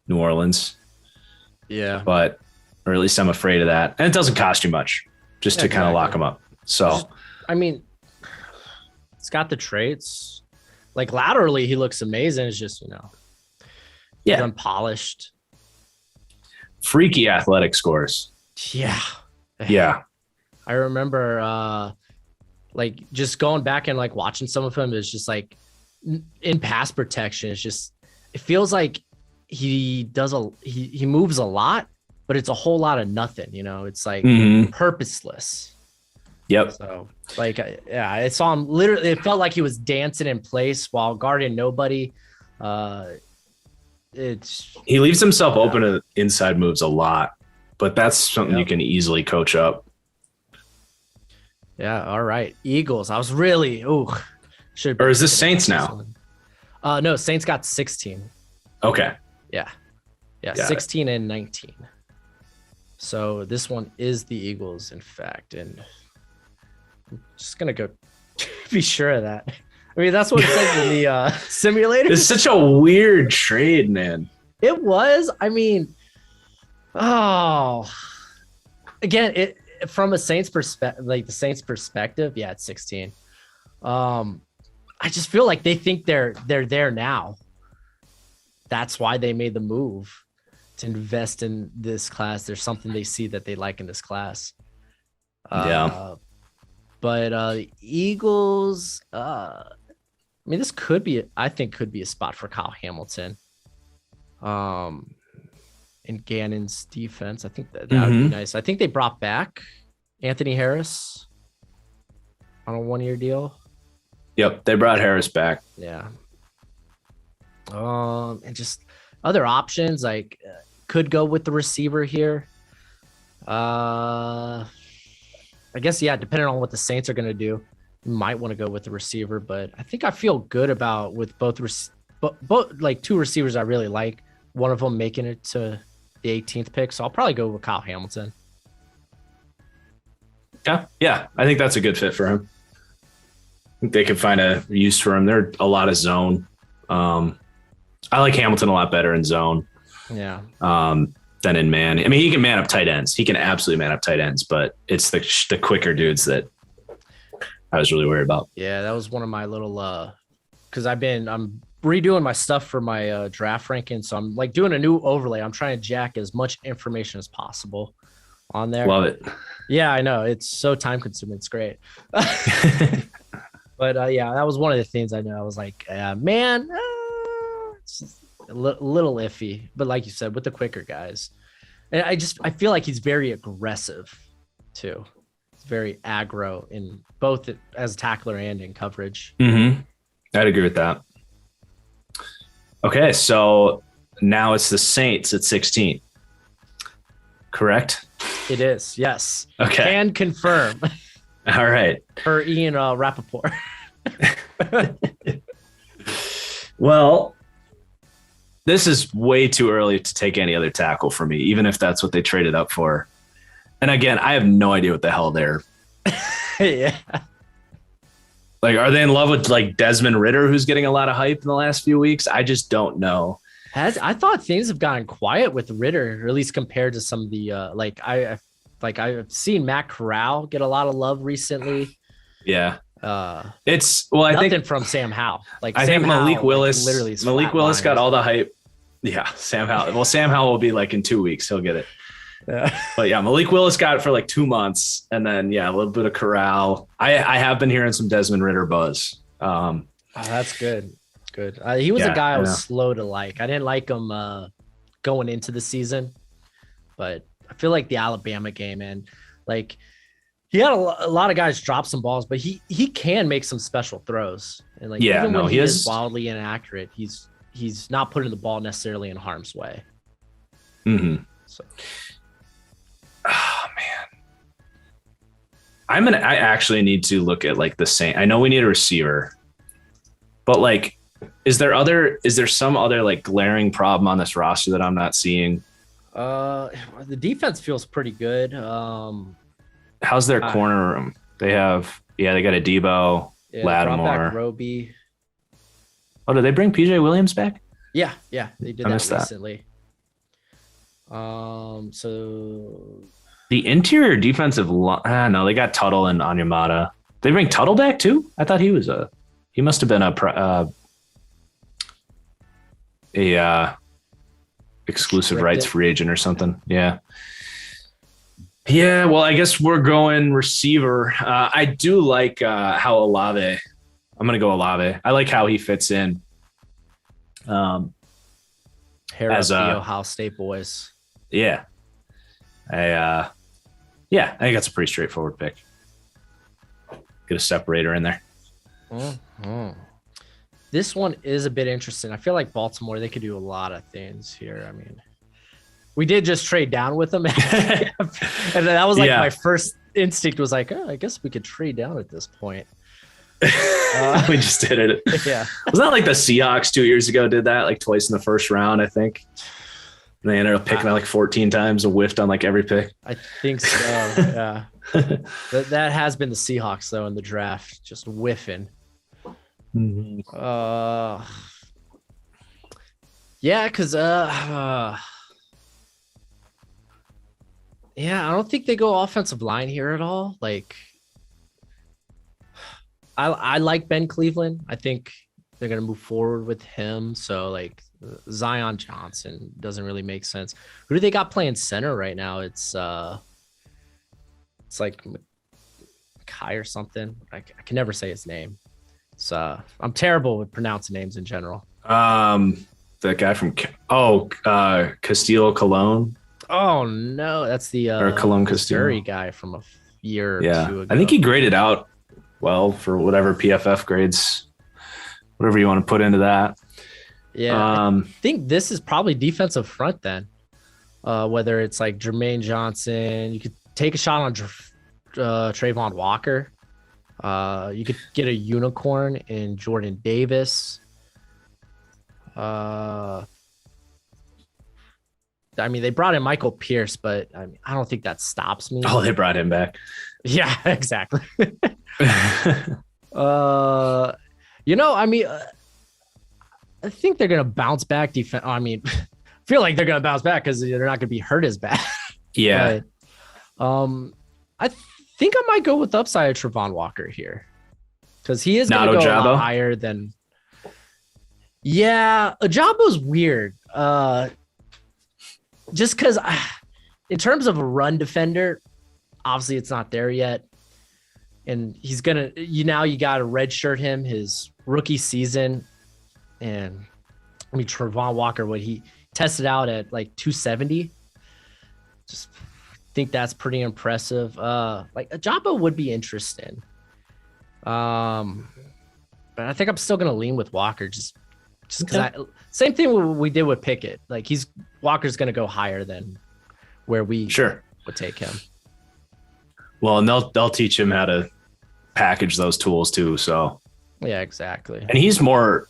B: New Orleans.
A: Yeah.
B: Or at least I'm afraid of that. And it doesn't cost you much just to kind of lock him up. So,
A: I mean, it's got the traits. Like laterally, he looks amazing. It's just, he's unpolished.
B: Freaky athletic scores.
A: Yeah.
B: Yeah.
A: I remember like just going back and like watching some of him is just like in pass protection. It's just, it feels like he moves a lot, but it's a whole lot of nothing, it's like purposeless.
B: Yep.
A: So like, yeah, I saw him literally, it felt like he was dancing in place while guarding nobody.
B: He leaves himself open to inside moves a lot, but that's something you can easily coach up.
A: Yeah. All right. Eagles. I was really,
B: or is this Saints now?
A: No, Saints got 16.
B: Okay.
A: Yeah. 16 and 19. So this one is the Eagles, in fact. And I'm just going to go be sure of that. I mean, that's what it says in the simulator.
B: It's such a weird trade, man.
A: It was. I mean, again, from a Saints perspective, like the Saints perspective, yeah, it's 16. I just feel like they think they're there now. That's why they made the move to invest in this class. There's something they see that they like in this class. But the Eagles, I mean, this could be a spot for Kyle Hamilton. In Gannon's defense, I think that would be nice. I think they brought back Anthony Harris on a 1-year deal.
B: Yep, they brought Harris back.
A: Yeah. And just other options like could go with the receiver here. I guess, yeah, depending on what the Saints are going to do, you might want to go with the receiver, but I think I feel good about with both like two receivers I really like, one of them making it to the 18th pick. So I'll probably go with Kyle Hamilton.
B: Yeah. I think that's a good fit for him. I think they could find a use for him. They're a lot of zone. I like Hamilton a lot better in zone.
A: Yeah.
B: Than in man. I mean, he can man up tight ends. He can absolutely man up tight ends, but it's the quicker dudes that I was really worried about.
A: Yeah, that was one of my little because I'm redoing my stuff for my draft ranking, so I'm like doing a new overlay. I'm trying to jack as much information as possible on there.
B: Love it.
A: Yeah, I know. It's so time consuming. It's great. But yeah, that was one of the things I know. I was like, man, it's just a little iffy. But like you said, with the quicker guys, and I feel like he's very aggressive too. He's very aggro in both as a tackler and in coverage.
B: I'd agree with that. Okay, so now it's the Saints at 16. Correct?
A: It is, yes.
B: Okay.
A: Can confirm.
B: All right.
A: For Ian Rappaport.
B: Well, this is way too early to take any other tackle for me, even if that's what they traded up for. And again, I have no idea what the hell they're.
A: Yeah.
B: Like, are they in love with like Desmond Ritter, who's getting a lot of hype in the last few weeks? I just don't know.
A: I thought things have gotten quiet with Ritter, or at least compared to some of the I've seen Matt Corral get a lot of love recently.
B: Yeah.
A: I
B: think
A: nothing from Sam Howell. Like
B: I
A: Sam
B: think Malik
A: Howell,
B: Willis,
A: like, literally
B: Malik Willis got all the hype. Yeah, Sam Howell. Well, Sam Howell will be like in 2 weeks. He'll get it.
A: Yeah.
B: But yeah, Malik Willis got it for like 2 months, and then a little bit of Corral. I have been hearing some Desmond Ritter buzz.
A: That's good. Good. He was a guy I was slow to like. I didn't like him going into the season, but I feel like the Alabama game, and like he had a lot of guys drop some balls, but he can make some special throws. And like even when he is wildly inaccurate, he's not putting the ball necessarily in harm's way.
B: Mm-hmm.
A: So.
B: Oh man. I actually need to look at like the Saints. I know we need a receiver, but like Is there some other like glaring problem on this roster that I'm not seeing?
A: The defense feels pretty good.
B: How's their corner room? They got a Debo, Lattimore,
A: Roby.
B: Oh, did they bring PJ Williams back?
A: Yeah, they did that recently. So
B: the interior defensive line. No, they got Tuttle and Onyemata. They bring Tuttle back too? I thought he must have been a exclusive rights free agent or something. Yeah. Yeah, well, I guess we're going receiver. I do like how Olave. I'm going to go Olave. I like how he fits in.
A: Hair as the Ohio State boys.
B: Yeah. I think that's a pretty straightforward pick. Get a separator in there.
A: Mm-hmm. This one is a bit interesting. I feel like Baltimore, they could do a lot of things here. I mean, we did just trade down with them. And that was like my first instinct was like, oh, I guess we could trade down at this point.
B: We just did it.
A: Yeah.
B: Was that like the Seahawks 2 years ago did that like twice in the first round, I think? And they ended up picking like 14 times and whiffed on like every pick.
A: I think so. Yeah. that has been the Seahawks though in the draft, just whiffing.
B: Mm-hmm.
A: Yeah, because I don't think they go offensive line here at all. Like, I like Ben Cleveland. I think they're gonna move forward with him. So like Zion Johnson doesn't really make sense. Who do they got playing center right now? It's like Kai or something. I can never say his name. So I'm terrible with pronouncing names in general.
B: The guy from Castillo Cologne.
A: Oh no, that's the
B: or Cologne Castillo
A: Missouri guy from a year or two ago.
B: I think he graded out well for whatever PFF grades, whatever you want to put into that.
A: Yeah, I think this is probably defensive front then. Whether it's like Jermaine Johnson, you could take a shot on Trayvon Walker. You could get a unicorn in Jordan Davis. I mean, they brought in Michael Pierce, but I mean, I don't think that stops me.
B: Oh, they brought him back.
A: Yeah, exactly. I mean, I think they're gonna bounce back. I mean, I feel like they're gonna bounce back because they're not gonna be hurt as bad.
B: Yeah.
A: But, I think I might go with upside of Trayvon Walker here because he is gonna go a lot higher than. Yeah, Ajabo's weird. Just because, in terms of a run defender, obviously it's not there yet, and he's gonna. You got to redshirt him his rookie season, and I mean Trayvon Walker, what he tested out at like 270. Just think that's pretty impressive. Like Ajabo would be interesting. But I think I'm still gonna lean with Walker just because same thing we did with Pickett. Like Walker's gonna go higher than where we would take him.
B: Well, and they'll teach him how to package those tools too. So
A: yeah, exactly.
B: And he's more,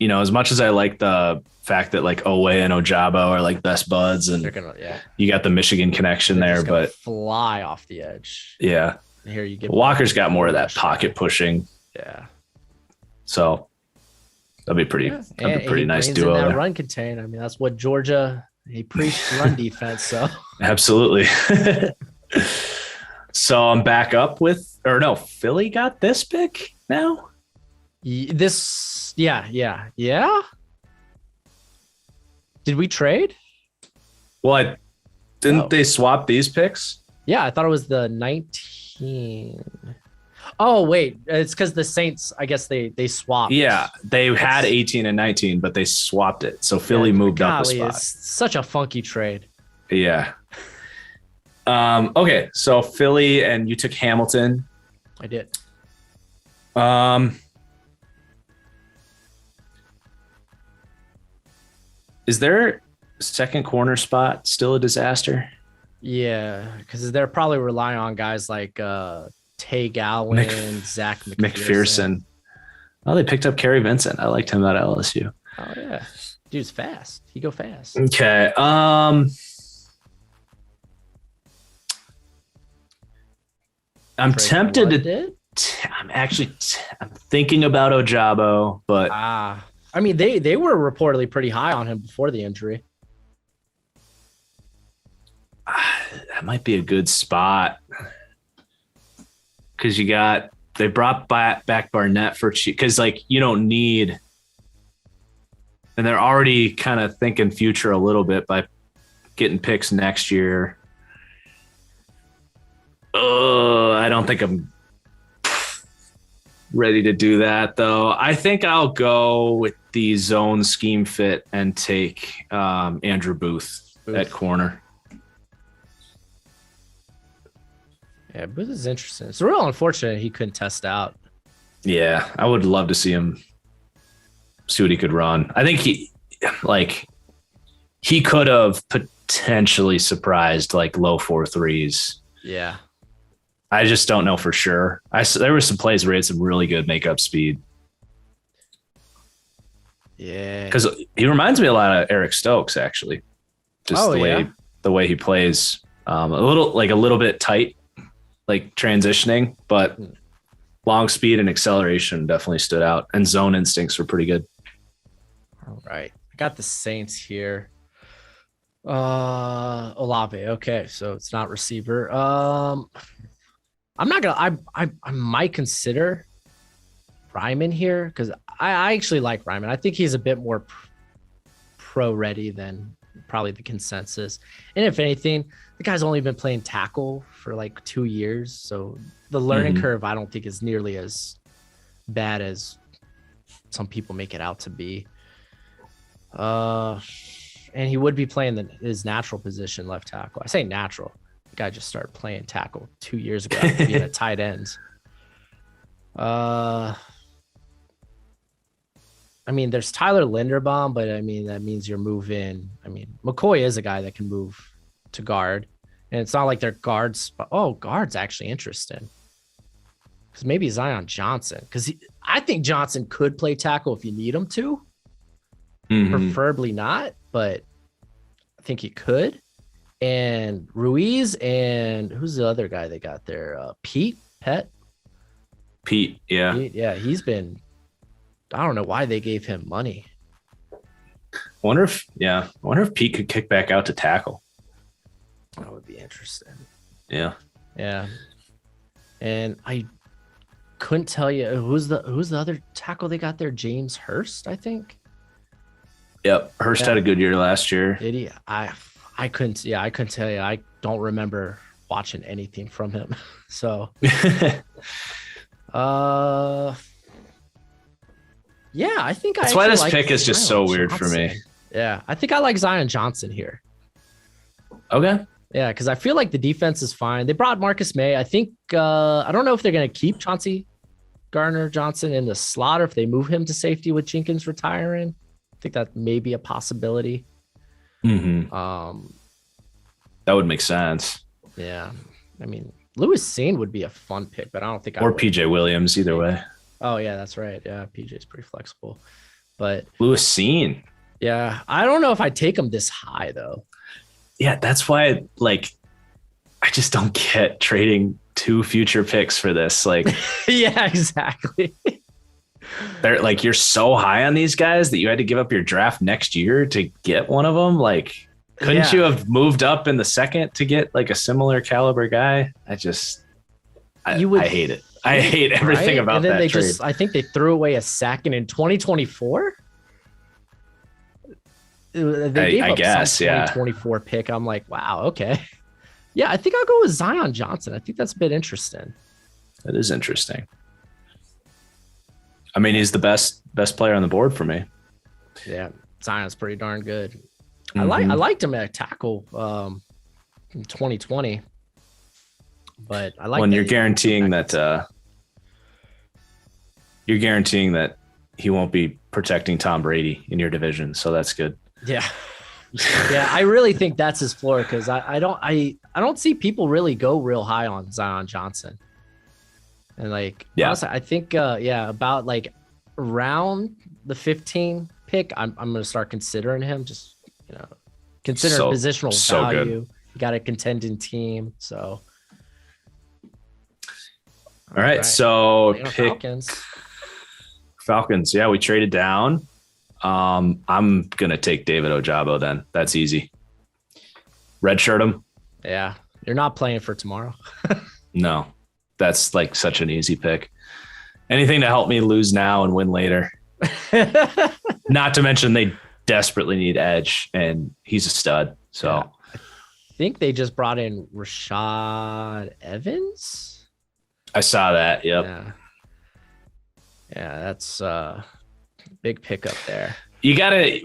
B: as much as I like the fact that like Owe and Ojabo are like best buds, and you got the Michigan connection there, but
A: fly off the edge.
B: Yeah.
A: Here you get
B: Walker's got more of that pocket pushing.
A: Yeah.
B: So that'd be pretty nice duo.
A: That run contain. I mean, that's what Georgia he preached run defense. So
B: absolutely. So I'm back up Philly got this pick now.
A: Yeah. Did we trade?
B: Well, didn't they swap these picks?
A: Yeah, I thought it was the 19. Oh, wait. It's because the Saints, I guess they swapped.
B: Yeah, they had 18 and 19, but they swapped it. So Philly moved up a spot.
A: It's such a funky trade.
B: Yeah. Okay, so Philly, and you took Hamilton.
A: I did.
B: Is their second corner spot still a disaster?
A: Yeah, because they're probably relying on guys like Tay Gowan, Zach McPherson.
B: Oh, they picked up Kerry Vincent. I liked him at LSU.
A: Oh yeah, dude's fast. He go fast.
B: Okay. I'm tempted to. I'm thinking about Ojabo, but
A: I mean they were reportedly pretty high on him before the injury.
B: That might be a good spot because they brought back Barnett for cheap because like you don't need, and they're already kind of thinking future a little bit by getting picks next year. I don't think I'm ready to do that though. I think I'll go with the zone scheme fit and take Andrew Booth at corner.
A: Yeah, Booth is interesting. It's real unfortunate he couldn't test out.
B: Yeah, I would love to see him see what he could run. I think he could have potentially surprised like low 4.3s.
A: Yeah.
B: I just don't know for sure. There were some plays where he had some really good makeup speed.
A: Yeah.
B: Because he reminds me a lot of Eric Stokes, actually. Just the way he plays. A little bit tight, like transitioning, but long speed and acceleration definitely stood out. And zone instincts were pretty good.
A: All right. I got the Saints here. Olave. Okay, so it's not receiver. I'm not gonna. I might consider Ryman here because I actually like Ryman. I think he's a bit more pro ready than probably the consensus. And if anything, the guy's only been playing tackle for like 2 years, so the learning curve I don't think is nearly as bad as some people make it out to be. And he would be playing his natural position, left tackle. I say natural. The guy just started playing tackle 2 years ago after being a tight end. I mean, there's Tyler Linderbaum, but I mean, that means you're moving. I mean, McCoy is a guy that can move to guard, and it's not like they're guards. Oh, guard's actually interesting. Because maybe Zion Johnson, because I think Johnson could play tackle if you need him to. Preferably not, but I think he could. And Ruiz and who's the other guy they got there? Pete, yeah.
B: Pete,
A: yeah, he's been. I don't know why they gave him money.
B: I wonder if Pete could kick back out to tackle.
A: That would be interesting.
B: Yeah.
A: And I couldn't tell you who's the other tackle they got there. James Hurst, I think.
B: Yep, Hurst had a good year last year.
A: Did he? I couldn't tell you. I don't remember watching anything from him. So, yeah, I think
B: that's why this pick is just so weird for me.
A: Yeah, I think I like Zion Johnson here.
B: Okay.
A: Yeah, because I feel like the defense is fine. They brought Marcus May. I think I don't know if they're going to keep Chauncey Gardner-Johnson in the slot or if they move him to safety with Jenkins retiring. I think that may be a possibility.
B: That would make sense.
A: Yeah, I mean, Lewis Sane would be a fun pick, but I don't think
B: or PJ Williams either way.
A: Oh yeah, that's right. Yeah, PJ's pretty flexible, but
B: Lewis Sane.
A: Yeah, I don't know if I take him this high though.
B: Yeah, that's why I just don't get trading 2 future picks for this. Like,
A: yeah, exactly.
B: They're like, you're so high on these guys that you had to give up your draft next year to get one of them. Like, couldn't you have moved up in the second to get like a similar caliber guy? I hate it. I hate everything about that trade.
A: I think they threw away a second in 2024. They gave up some 2024 pick. I'm like, wow, okay. Yeah, I think I'll go with Zion Johnson. I think that's a bit interesting.
B: That is interesting. I mean, he's the best player on the board for me.
A: Yeah, Zion's pretty darn good. I liked him at tackle in 2020, but I like when
B: you're guaranteeing that he won't be protecting Tom Brady in your division, so that's good.
A: Yeah. Yeah, I really think that's his floor because I don't see people really go real high on Zion Johnson. And honestly, I think about like around the 15 pick, I'm going to start considering him. Just considering positional value. Good. You got a contending team, so.
B: All right. So pick
A: Falcons.
B: Yeah, we traded down. I'm going to take David Ojabo then. That's easy. Redshirt him.
A: Yeah. You're not playing for tomorrow.
B: No, that's like such an easy pick. Anything to help me lose now and win later. Not to mention they desperately need edge, and he's a stud. So
A: yeah. I think they just brought in Rashad Evans.
B: I saw that. Yep.
A: Yeah, that's a big pickup there.
B: You gotta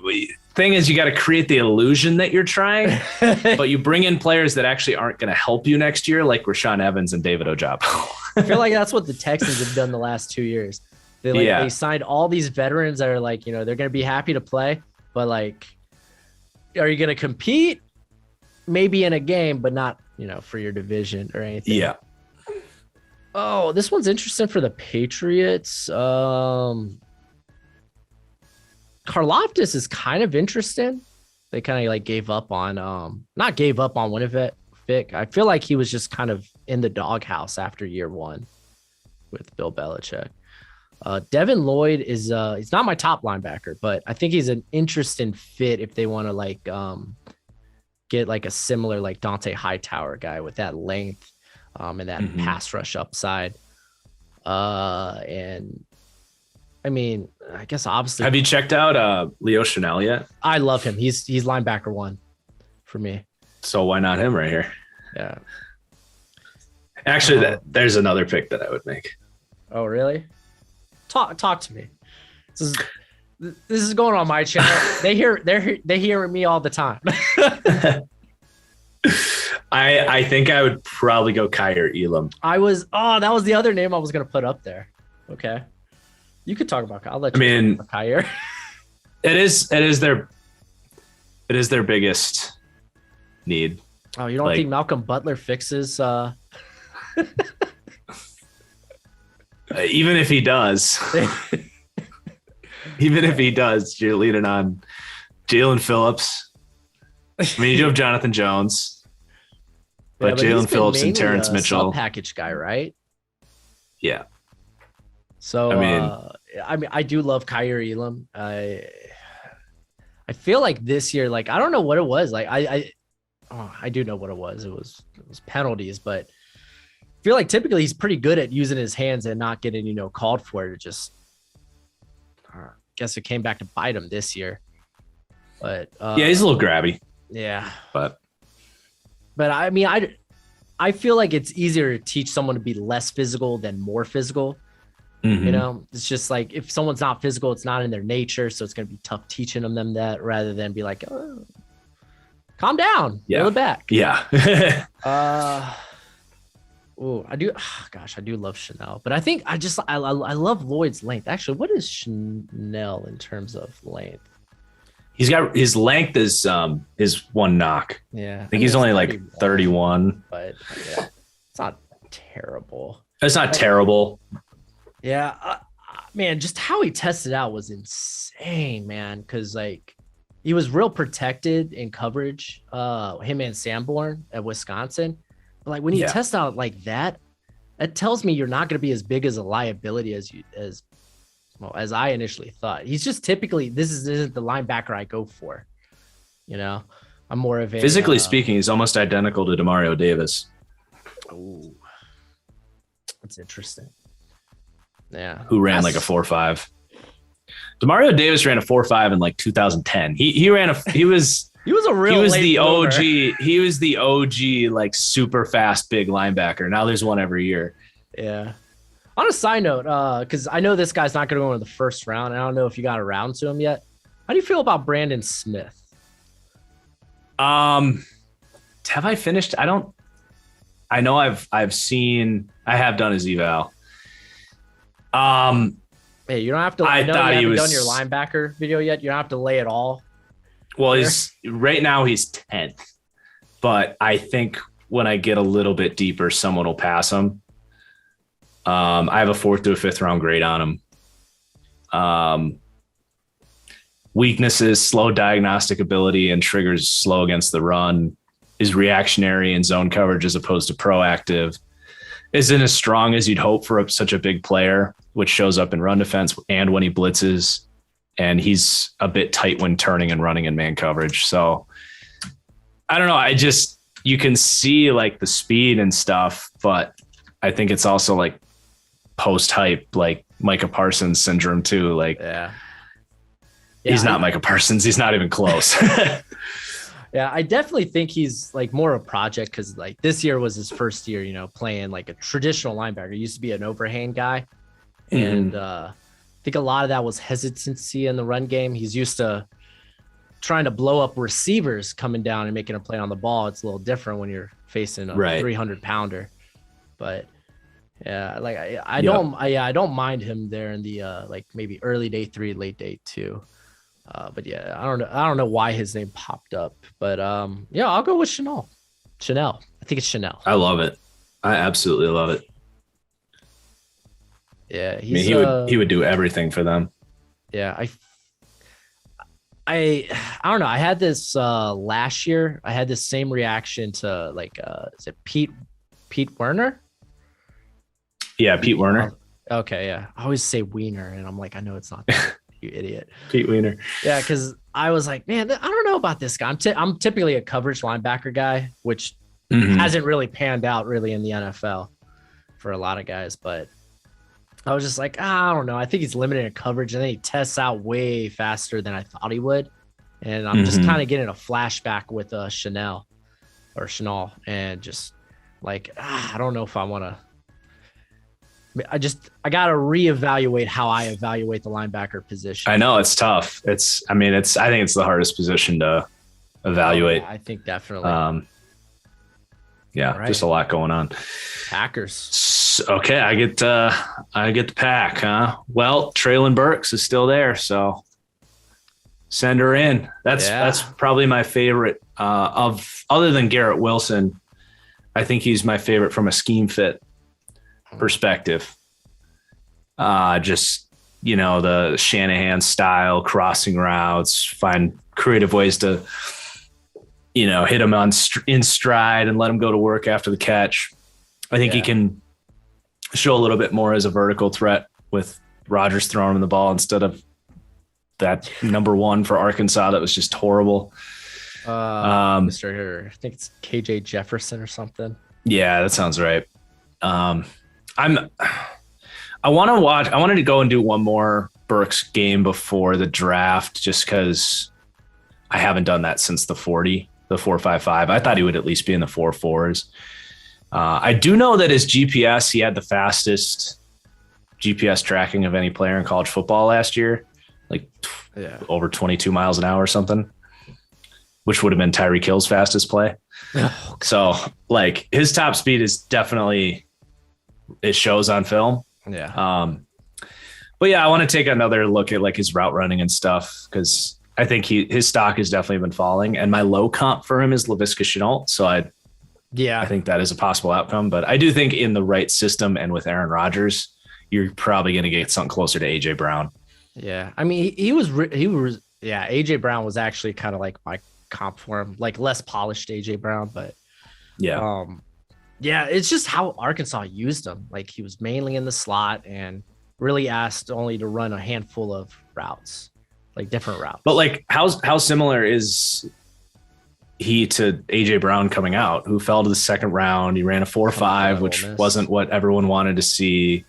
B: create the illusion that you're trying, but you bring in players that actually aren't going to help you next year, like Rashawn Evans and David Ojabo.
A: I feel like that's what the Texans have done the last 2 years. They signed all these veterans that are like, they're going to be happy to play, but like, are you going to compete? Maybe in a game, but not, for your division or anything.
B: Yeah.
A: Oh, this one's interesting for the Patriots. Karlaftis is kind of interesting. They kind of like gave up on, not gave up on Winovich. I feel like he was just kind of in the doghouse after year one with Bill Belichick. Devin Lloyd is, he's not my top linebacker, but I think he's an interesting fit if they want to like get like a similar like Dante Hightower guy with that length and that pass rush upside. And I mean, I guess obviously.
B: Have you checked out Leo Chanel yet?
A: I love him. He's linebacker 1 for me.
B: So why not him right here?
A: Yeah.
B: Actually, there's another pick that I would make.
A: Oh, really? Talk to me. This is going on my channel. They hear me all the time.
B: I think I would probably go Kyer Elam.
A: that was the other name I was gonna put up there. Okay. You could talk about. I'll let you talk about Kyer.
B: It is their biggest need.
A: Oh, you don't think Malcolm Butler fixes?
B: Even if he does, you're leaning on Jalen Phillips. I mean, you do have Jonathan Jones, but Jalen Phillips and Terrence Mitchell,
A: package guy, right?
B: Yeah.
A: So I do love Kyer Elam. I feel like this year, like I don't know what it was. Like I do know what it was. It was penalties, but I feel like typically he's pretty good at using his hands and not getting called for it. Just I guess it came back to bite him this year. But
B: yeah, he's a little grabby.
A: Yeah,
B: but
A: I mean, I feel like it's easier to teach someone to be less physical than more physical.
B: Mm-hmm.
A: It's just like if someone's not physical, it's not in their nature. So it's going to be tough teaching them that rather than be like, oh, calm down, reel it back.
B: Yeah.
A: I do love Chanel, but I think I love Lloyd's length. Actually, what is Chanel in terms of length?
B: He's got his length is his one knock.
A: Yeah.
B: I think he's only like 31.
A: But yeah, it's not terrible.
B: It's not terrible.
A: Yeah, man, just how he tested out was insane, man. Because like he was real protected in coverage. Hitman Sanborn at Wisconsin, but like when you test out like that, it tells me you're not going to be as big as a liability as I initially thought. He's just typically this isn't the linebacker I go for. I'm more of a
B: physically speaking, he's almost identical to Demario Davis.
A: Oh, that's interesting. Yeah.
B: Who ran like a 4.5. Demario Davis ran a 4.5 in like 2010. He was the OG. He was the OG like super fast big linebacker. Now there's one every year.
A: Yeah. On a side note, because I know this guy's not going to go in the first round. I don't know if you got around to him yet. How do you feel about Brandon Smith?
B: Have I finished? I know I have done his eval.
A: Hey, you don't have to. I know you haven't done your linebacker video yet. You don't have to lay it all.
B: Well, right now he's 10th, but I think when I get a little bit deeper, someone will pass him. I have a 4th to a 5th round grade on him. Weaknesses, slow diagnostic ability and triggers slow against the run, is reactionary in zone coverage as opposed to proactive, isn't as strong as you'd hope for such a big player, which shows up in run defense and when he blitzes. And he's a bit tight when turning and running in man coverage. So I don't know. You can see like the speed and stuff, but I think it's also like post hype, like Micah Parsons syndrome too. Like, he's not Micah Parsons. He's not even close.
A: Yeah, I definitely think he's like more a project because like this year was his first year, playing like a traditional linebacker. He used to be an overhand guy. And I think a lot of that was hesitancy in the run game. He's used to trying to blow up receivers coming down and making a play on the ball. It's a little different when you're facing a 300-pounder. But yeah, like I don't mind him there in the like maybe early day 3, late day 2. But yeah, I don't know why his name popped up, but yeah, I'll go with Chanel. I think it's Chanel.
B: I love it. I absolutely love it.
A: Yeah,
B: he would do everything for them.
A: Yeah, I don't know. I had this last year. I had this same reaction to like is it Pete Werner?
B: Yeah, Pete Werner.
A: Okay, yeah. I always say Wiener, and I'm like, I know it's not that. You idiot.
B: Pete Wiener.
A: Yeah, because I was like, man, I don't know about this guy. I'm typically a coverage linebacker guy, which hasn't really panned out really in the NFL for a lot of guys. But I was just like, I don't know. I think he's limited in coverage, and then he tests out way faster than I thought he would. And I'm just kind of getting a flashback with Chanel, and just like, I don't know if I want to. I got to reevaluate how I evaluate the linebacker position.
B: I know it's tough. I think it's the hardest position to evaluate.
A: I think definitely.
B: Yeah, right. Just a lot going on.
A: Packers.
B: Okay. I get the pack, huh? Well, Traylon Burks is still there. So send her in. That's probably my favorite other than Garrett Wilson. I think he's my favorite from a scheme fit perspective. Just the Shanahan style, crossing routes, find creative ways to hit him in stride and let him go to work after the catch. I think he can show a little bit more as a vertical threat with Rodgers throwing him the ball instead of that number 1 for Arkansas that was just horrible.
A: Mr. I think it's KJ Jefferson or something.
B: Yeah, that sounds right. I wanted to go and do one more Burks game before the draft just because I haven't done that since the 4.55. I thought he would at least be in the 4.4s. I do know that his GPS, he had the fastest GPS tracking of any player in college football last year, like over 22 miles an hour or something, which would have been Tyreek Hill's fastest play. Oh, so like his top speed is definitely, it shows on film.
A: Yeah.
B: But yeah, I want to take another look at like his route running and stuff because I think his stock has definitely been falling, and my low comp for him is Laviska Shenault. So I think that is a possible outcome. But I do think in the right system and with Aaron Rodgers, you're probably going to get something closer to AJ Brown.
A: Yeah, I mean he was AJ Brown was actually kind of like my comp for him, like less polished AJ Brown, but yeah, it's just how Arkansas used him. Like he was mainly in the slot and really asked only to run a handful of routes, like different routes.
B: But like how similar is he to AJ Brown coming out, who fell to the second round? He ran a 4.5, which wasn't what everyone wanted to see.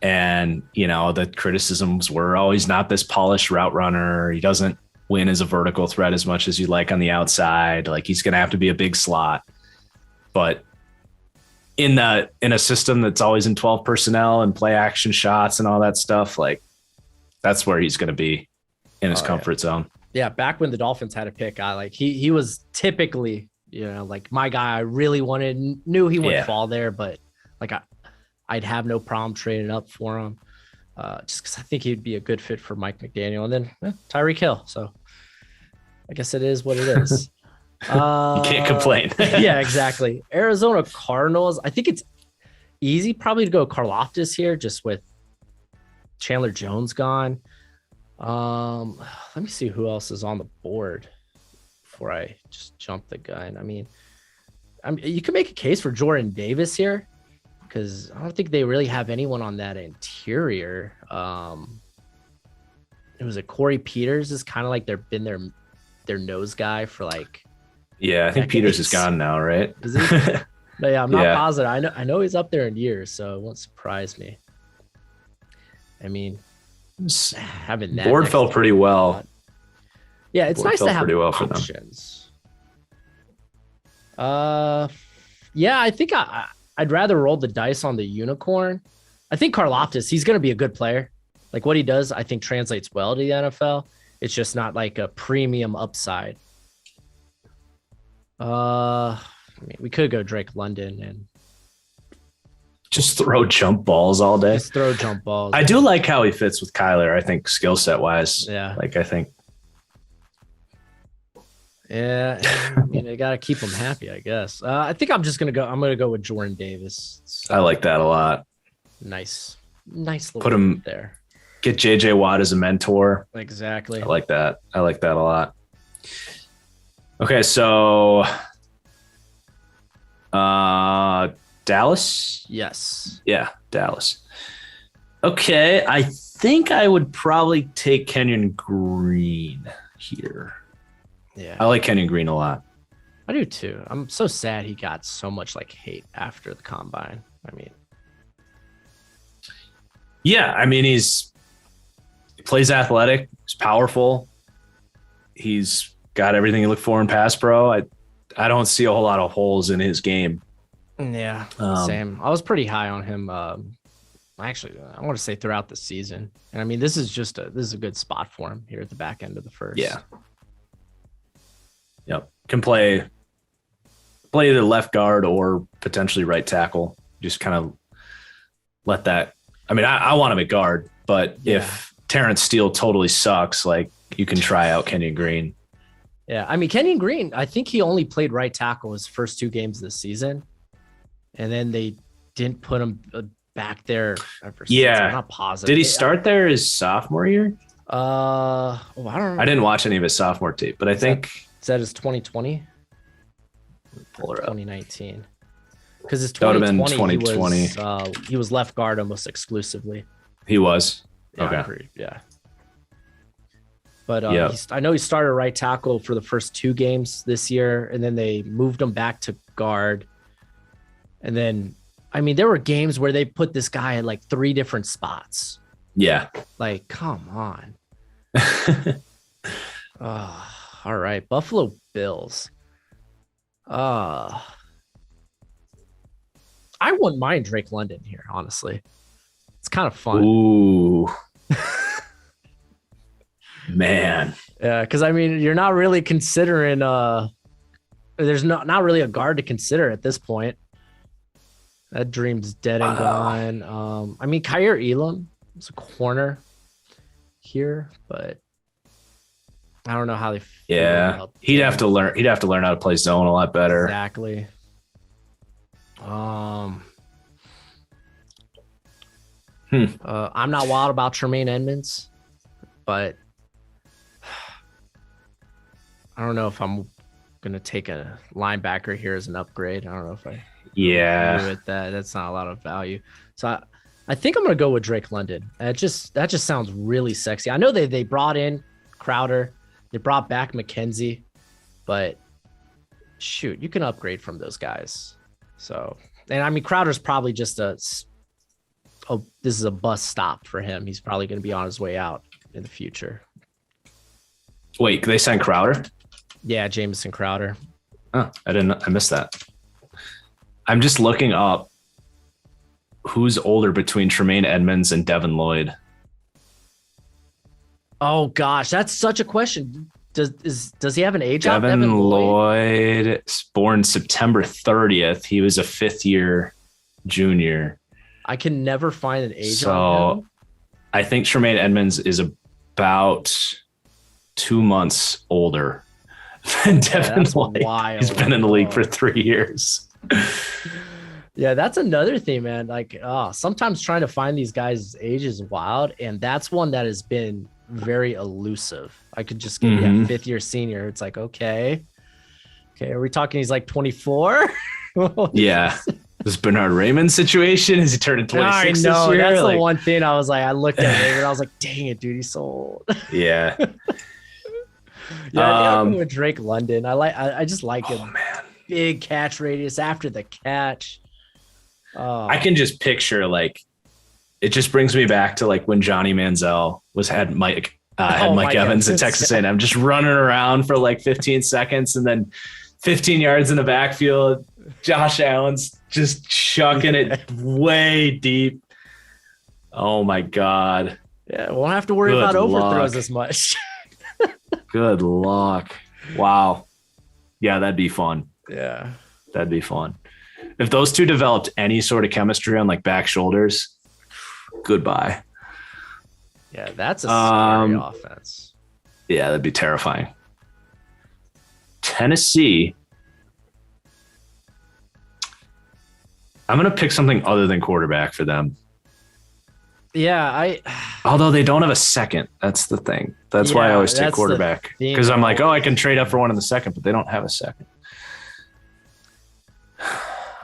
B: And, the criticisms were, oh, he's not this polished route runner. He doesn't win as a vertical threat as much as you like on the outside. Like he's going to have to be a big slot. But in a system that's always in 12 personnel and play action shots and all that stuff, like that's where he's going to be in his comfort zone.
A: Yeah. Back when the Dolphins had a pick, he was typically, like my guy I really knew he wouldn't fall there, but like I'd have no problem trading up for him. Just because I think he'd be a good fit for Mike McDaniel, and then Tyreek Hill. So I guess it is what it is.
B: You can't complain.
A: Yeah, exactly. Arizona Cardinals. I think it's easy probably to go Karlaftis here, just with Chandler Jones gone. Let me see who else is on the board before I just jump the gun. I mean, you can make a case for Jordan Davis here because I don't think they really have anyone on that interior. It was a Corey Peters is kind of like their nose guy for like.
B: Yeah, I think Peters is gone now, right?
A: Is he? No, yeah, I'm not positive. I know he's up there in years, so it won't surprise me. I mean, having that
B: board felt pretty well.
A: Yeah, it's nice to have
B: pretty well
A: options. Yeah, I think I'd rather roll the dice on the unicorn. I think Karlaftis, he's going to be a good player. Like what he does, I think translates well to the NFL. It's just not like a premium upside. I mean, we could go Drake London and
B: just throw jump balls all day.
A: Just throw jump balls.
B: I do like how he fits with Kyler. I think skill set wise.
A: Yeah.
B: Like I think.
A: Yeah, I mean, they got to keep him happy, I guess. I think I'm gonna go with Jordan Davis. So,
B: I like that a lot.
A: Nice little
B: put him
A: there.
B: Get JJ Watt as a mentor.
A: Exactly.
B: I like that a lot. Okay, so Dallas?
A: Yes.
B: Yeah, Dallas. Okay, I think I would probably take Kenyon Green here.
A: Yeah.
B: I like Kenyon Green a lot.
A: I do too. I'm so sad he got so much like hate after the combine. I mean.
B: Yeah, I mean he plays athletic, he's powerful. He's got everything you look for in pass pro. I don't see a whole lot of holes in his game.
A: Yeah, same. I was pretty high on him. Actually, I want to say throughout the season. And I mean, this is a good spot for him here at the back end of the first.
B: Yeah. Yep. Can play either left guard or potentially right tackle. Just kind of let that. I mean, I want him at guard, but if Terrence Steele totally sucks, like you can try out Kenyon Green.
A: Yeah, I mean, Kenyon Green, I think he only played right tackle his first 2 games this season. And then they didn't put him back there ever since. I'm not positive.
B: Did he start there his sophomore year?
A: I don't know.
B: I didn't watch any of his sophomore tape, but I think
A: is that his 2020?
B: Pull her up.
A: 2019. Because his
B: that would have been
A: 2020. He was left guard almost exclusively.
B: He was.
A: Yeah,
B: okay.
A: Yeah. But I know he started right tackle for the first 2 games this year, and then they moved him back to guard. And then, I mean, there were games where they put this guy at like 3 different spots.
B: Yeah.
A: Like, come on. All right. Buffalo Bills. I wouldn't mind Drake London here, honestly. It's kind of fun.
B: Ooh. Man.
A: Yeah, because I mean, you're not really considering there's not really a guard to consider at this point. That dream's dead and gone. I mean, Kyer Elam is a corner here, but I don't know how they feel.
B: Yeah, he'd have to learn how to play zone a lot better.
A: Exactly. I'm not wild about Tremaine Edmonds, but I don't know if I'm gonna take a linebacker here as an upgrade. I don't know if I agree with that. That's not a lot of value. So I think I'm gonna go with Drake London. That just sounds really sexy. I know they brought in Crowder, they brought back McKenzie, but shoot, you can upgrade from those guys. So, and I mean, Crowder's probably just this is a bus stop for him. He's probably going to be on his way out in the future.
B: Wait, they signed Crowder?
A: Yeah, Jamison Crowder.
B: Oh, I missed that. I'm just looking up who's older between Tremaine Edmonds and Devin Lloyd.
A: Oh gosh, that's such a question. Does he have an age out?
B: Devin Lloyd is born September 30th. He was a 5th-year junior.
A: I can never find an age on him.
B: I think Tremaine Edmonds is about 2 months older than Devin Lloyd.
A: Wild.
B: He's been in the league for 3 years.
A: Yeah, that's another thing, man. Like, sometimes trying to find these guys' age is wild, and that's one that has been very elusive. I could just get fifth year senior. It's like, okay, are we talking? He's like 24.
B: Yeah, this Bernard Raymond situation, is he turning 26
A: I know,
B: this year?
A: that's the one thing I was like, I looked at Raymond, I was like, dang it, dude, he's so old.
B: Yeah.
A: Yeah, I'm with Drake London. I just like him.
B: Man.
A: Big catch radius after the catch.
B: I can just picture, like, it just brings me back to like when Johnny Manziel had Mike Evans at Texas A&M, just running around for like 15 seconds, and then 15 yards in the backfield. Josh Allen's just chucking it way deep. Oh my God.
A: Yeah, won't have to worry about overthrows as much.
B: Good luck. Wow. Yeah, that'd be fun.
A: Yeah.
B: That'd be fun. If those two developed any sort of chemistry on like back shoulders, goodbye.
A: Yeah, that's a scary offense.
B: Yeah, that'd be terrifying. Tennessee. I'm going to pick something other than quarterback for them.
A: Yeah,
B: although they don't have a second. That's the thing. That's why I always take quarterback, because I'm like, I can trade up for one in the second, but they don't have a second.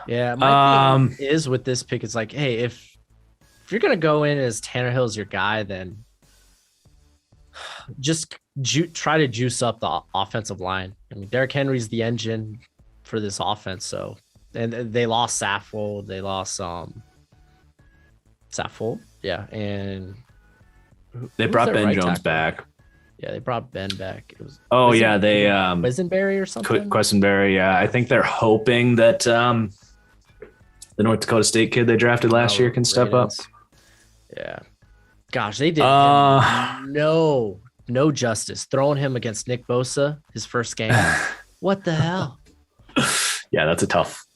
A: Yeah, my thing is with this pick, it's like, hey, if you're gonna go in as Tannehill's your guy, then just try to juice up the offensive line. I mean, Derrick Henry's the engine for this offense, so and they lost Saffold, they lost Saffold, yeah, and
B: they brought Ben Jones back.
A: Yeah, they brought Ben back. It was
B: they
A: Quisenberry or something.
B: Quisenberry, yeah. I think they're hoping that the North Dakota State kid they drafted last year can step up.
A: Yeah, gosh, they did no justice throwing him against Nick Bosa his first game. What the hell?
B: Yeah, that's tough.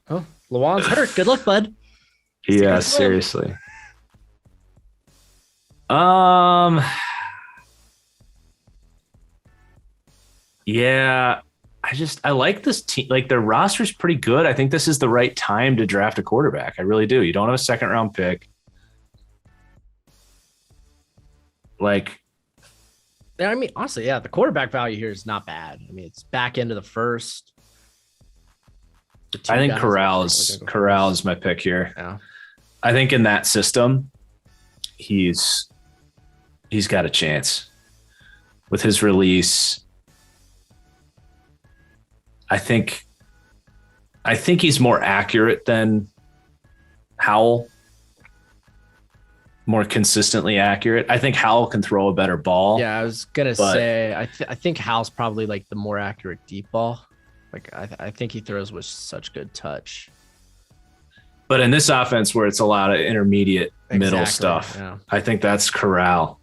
A: Oh, Lawan's hurt. Good luck, bud.
B: Yeah, seriously. Yeah, I like this team. Like, their roster's pretty good. I think this is the right time to draft a quarterback. I really do. You don't have a second round pick. Like,
A: I mean, honestly, yeah, the quarterback value here is not bad. I mean, it's back into the first.
B: I think Corral is my pick here.
A: Yeah.
B: I think in that system, he's got a chance with his release. I think he's more accurate than Howell, more consistently accurate. I think Howell can throw a better ball.
A: Yeah, I was gonna say I think Howell's probably like the more accurate deep ball. Like I think he throws with such good touch.
B: But in this offense where it's a lot of intermediate middle stuff, yeah. I think that's Corral.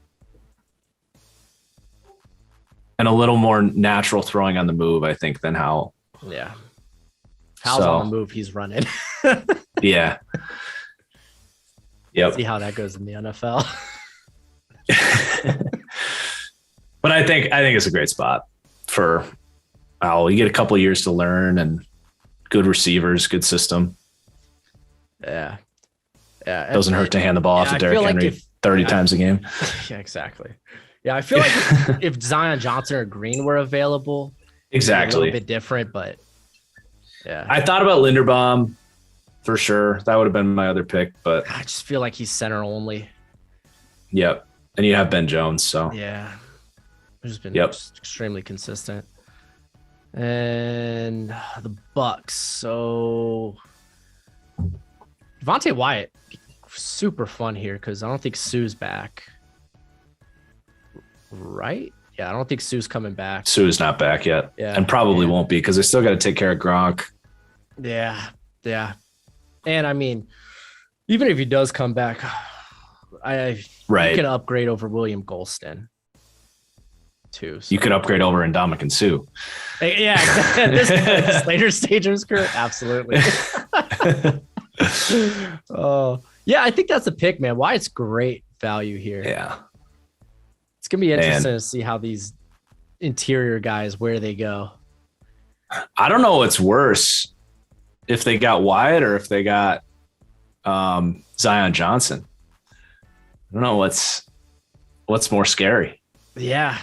B: And a little more natural throwing on the move, I think, than Howell.
A: Yeah. Howell's on the move, he's running.
B: Yeah. Yep.
A: See how that goes in the NFL.
B: But I think it's a great spot for Howell. You get a couple of years to learn and good receivers, good system.
A: Yeah. Yeah.
B: Doesn't hurt to hand the ball off to Derrick Henry 30 times a game.
A: Yeah, exactly. Yeah, I feel like if Zion Johnson or Green were available,
B: exactly,
A: a little bit different, but yeah.
B: I thought about Linderbaum for sure. That would have been my other pick, but
A: I just feel like he's center only.
B: Yep. And you have Ben Jones, so
A: yeah. He's been extremely consistent. And the Bucks. So Devontae Wyatt, super fun here because I don't think Sue's back. Right? Yeah, I don't think Sue's coming back.
B: Sue's not back yet. Yeah, and probably won't be because they still got to take care of Gronk.
A: Yeah. Yeah. And I mean, even if he does come back, you can upgrade over William Golston too. So.
B: You could upgrade over Ndamukong Suh.
A: Yeah, this later stage of his career, absolutely. Oh, yeah, I think that's a pick, man. Wyatt's great value here.
B: Yeah.
A: It's going to be interesting to see how these interior guys, where they go.
B: I don't know what's worse. if they got Wyatt or if they got Zion Johnson. I don't know what's more scary.
A: Yeah.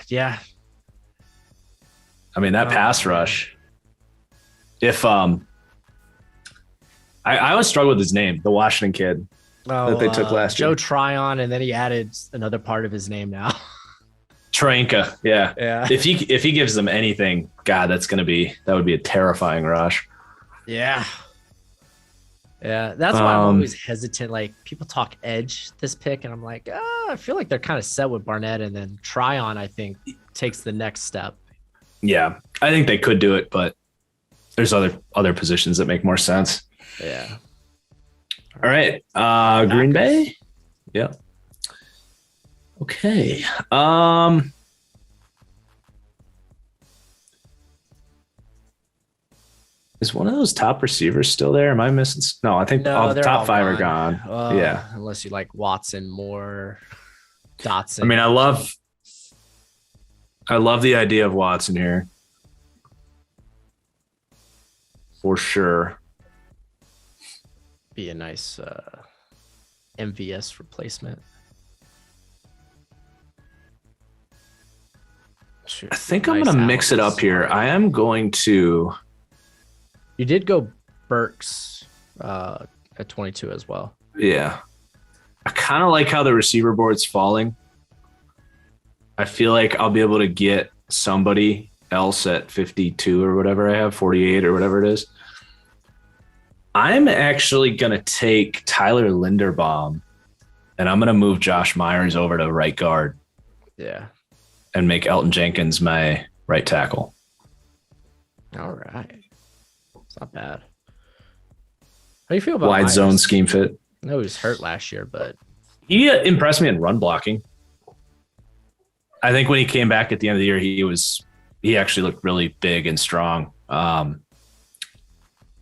B: I mean, that pass rush. If I always struggle with his name, the Washington kid that they took last
A: year.
B: Joe
A: Tryon, and then he added another part of his name now.
B: Tranka, yeah. If he gives them anything, God, that would be a terrifying rush.
A: Yeah. That's why I'm always hesitant. Like, people talk edge this pick, and I'm like, I feel like they're kind of set with Barnett, and then Tryon, I think, takes the next step.
B: Yeah, I think they could do it, but there's other positions that make more sense.
A: Yeah.
B: All right, Green Bay. Yep. Okay. Is one of those top receivers still there? Am I missing? No, I think all the top five are gone. Yeah.
A: Unless you like Watson, Moore, Dotson.
B: I mean, I love the idea of Watson here. For sure.
A: Be a nice MVS replacement.
B: I think I'm going to mix it up here. I am going to.
A: You did go Burks at 22 as well.
B: Yeah. I kind of like how the receiver board's falling. I feel like I'll be able to get somebody else at 52 or whatever I have, 48 or whatever it is. I'm actually going to take Tyler Linderbaum, and I'm going to move Josh Myers over to right guard.
A: Yeah.
B: And make Elton Jenkins my right tackle.
A: All right. It's not bad. How do you feel about
B: wide
A: Myers?
B: Zone scheme fit?
A: I know he was hurt last year, but
B: he impressed me in run blocking. I think when he came back at the end of the year, he actually looked really big and strong. I'd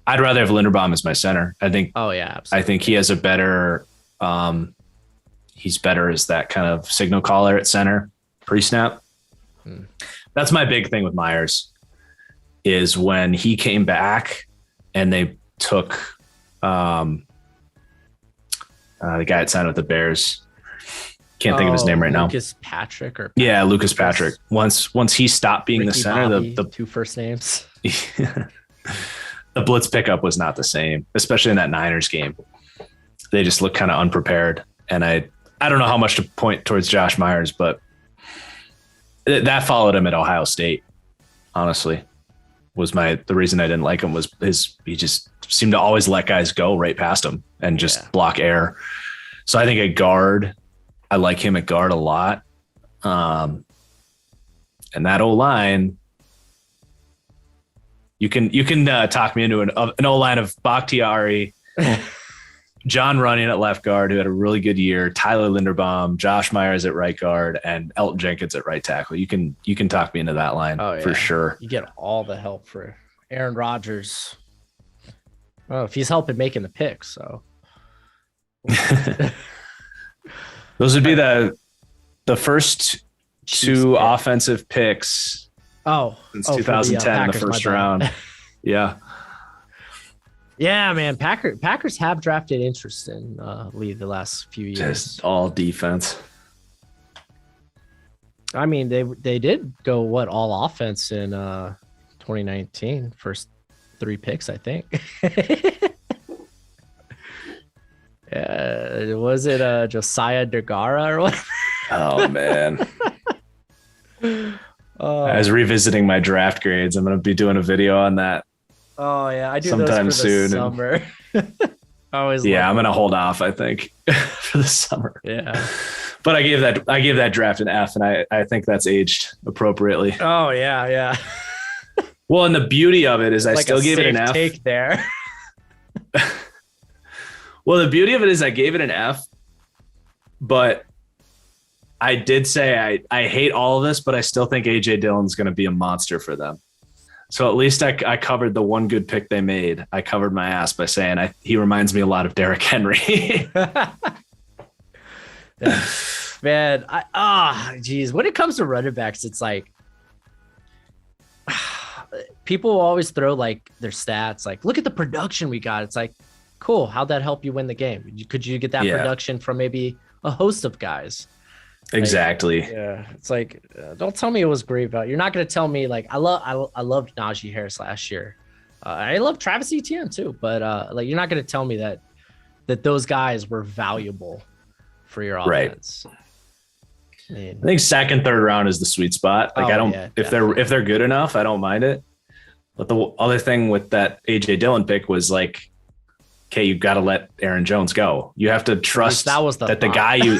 B: rather have Linderbaum as my center. I think.
A: Oh yeah, absolutely.
B: I think he has a better. He's better as that kind of signal caller at center pre-snap. That's my big thing with Myers. Is when he came back and they took the guy that signed with the Bears. Can't think of his name right now.
A: Lucas Patrick or
B: yeah, Lucas Patrick. Once he stopped being
A: Ricky
B: the center,
A: Bobby,
B: the
A: two first names.
B: the blitz pickup was not the same, especially in that Niners game. They just looked kind of unprepared, and I don't know how much to point towards Josh Myers, but that followed him at Ohio State. Honestly, was the reason I didn't like him was he just seemed to always let guys go right past him and just block air. So I think at guard, I like him at guard a lot. And that O-line, you can talk me into an O-line of Bakhtiari, John Runyon at left guard, who had a really good year, Tyler Linderbaum, Josh Myers at right guard, and Elton Jenkins at right tackle. You can talk me into that line for sure.
A: You get all the help for Aaron Rodgers. Oh, if he's helping making the picks, so
B: those would be the first two offensive picks. Since 2010 in the first round. Yeah.
A: Yeah, man. Packers have drafted interestingly the last few years.
B: Just all defense.
A: I mean, they did go all offense in 2019. First 3 picks, I think. Yeah, was it Josiah Degara or what?
B: Oh man. I was revisiting my draft grades. I'm going to be doing a video on that.
A: Oh yeah, I do
B: sometime
A: those for the
B: soon.
A: Summer. I'm going to
B: hold off, I think, for the summer.
A: Yeah.
B: But I gave that draft an F, and I think that's aged appropriately.
A: Oh yeah.
B: Well, and the beauty of it is I
A: like
B: still gave it an F.
A: Take there.
B: Well, the beauty of it is I gave it an F, but I did say I hate all of this, but I still think AJ Dillon's going to be a monster for them. So at least I covered the one good pick they made. I covered my ass by saying he reminds me a lot of Derrick Henry.
A: Yeah. Man, geez. When it comes to running backs, it's like people always throw like their stats, like look at the production we got. It's like, cool. How'd that help you win the game? Could you get that production from maybe a host of guys?
B: Exactly.
A: Like, yeah. It's like, don't tell me it was great value. You're not going to tell me like, I loved Najee Harris last year. I love Travis Etienne too, but like, you're not going to tell me that those guys were valuable for your offense.
B: Right. I think second, third round is the sweet spot. Like if they're good enough, I don't mind it. But the other thing with that AJ Dillon pick was like, okay, you got to let Aaron Jones go. You have to trust the guy you.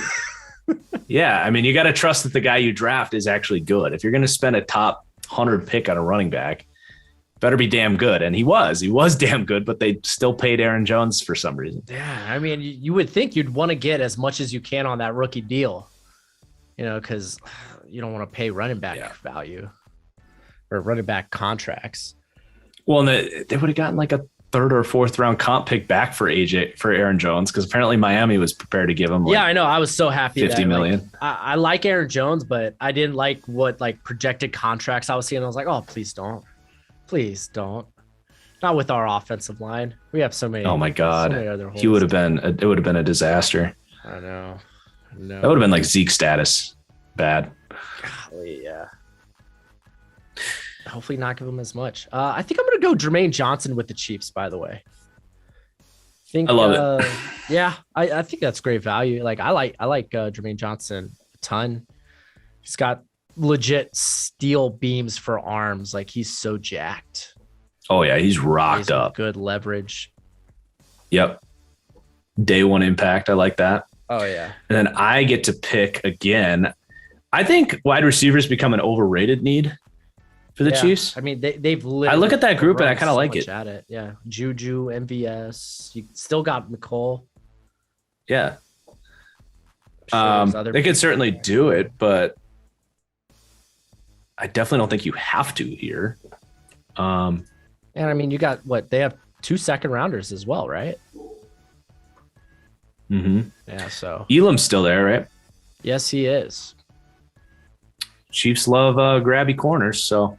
B: Yeah, I mean, you got to trust that the guy you draft is actually good. If you're going to spend a top 100 pick on a running back, better be damn good. And he was damn good, but they still paid Aaron Jones for some reason.
A: Yeah, I mean, you would think you'd want to get as much as you can on that rookie deal, because you don't want to pay running back value or running back contracts.
B: Well, and they would have gotten like a third or fourth round comp pick back for Aaron Jones, because apparently Miami was prepared to give him
A: I know. I was so happy
B: $50 million.
A: I like Aaron Jones, but I didn't like what like projected contracts I was seeing. I was like, oh, please don't. Not with our offensive line. We have so many. Oh my God.
B: It would have been a disaster.
A: I know.
B: That would have been like Zeke status. Bad.
A: Golly, yeah. Hopefully not give him as much. I think I'm going to go Jermaine Johnson with the Chiefs, by the way. I love it. Yeah, I think that's great value. Like I like Jermaine Johnson a ton. He's got legit steel beams for arms. Like he's so jacked.
B: Oh yeah, he's rocked up.
A: Good leverage.
B: Yep. Day one impact. I like that.
A: Oh yeah.
B: And then I get to pick again. I think wide receivers become an overrated need for the Chiefs.
A: I mean, they've literally.
B: I look at that group and I kind of like it.
A: At it. Yeah. Juju, MVS. You still got McCall.
B: Yeah. They could certainly do it, but I definitely don't think you have to here.
A: And I mean, you got what? They have 2 second rounders as well, right?
B: Mm-hmm.
A: Yeah. So
B: Elam's still there, right?
A: Yes, he is.
B: Chiefs love grabby corners, so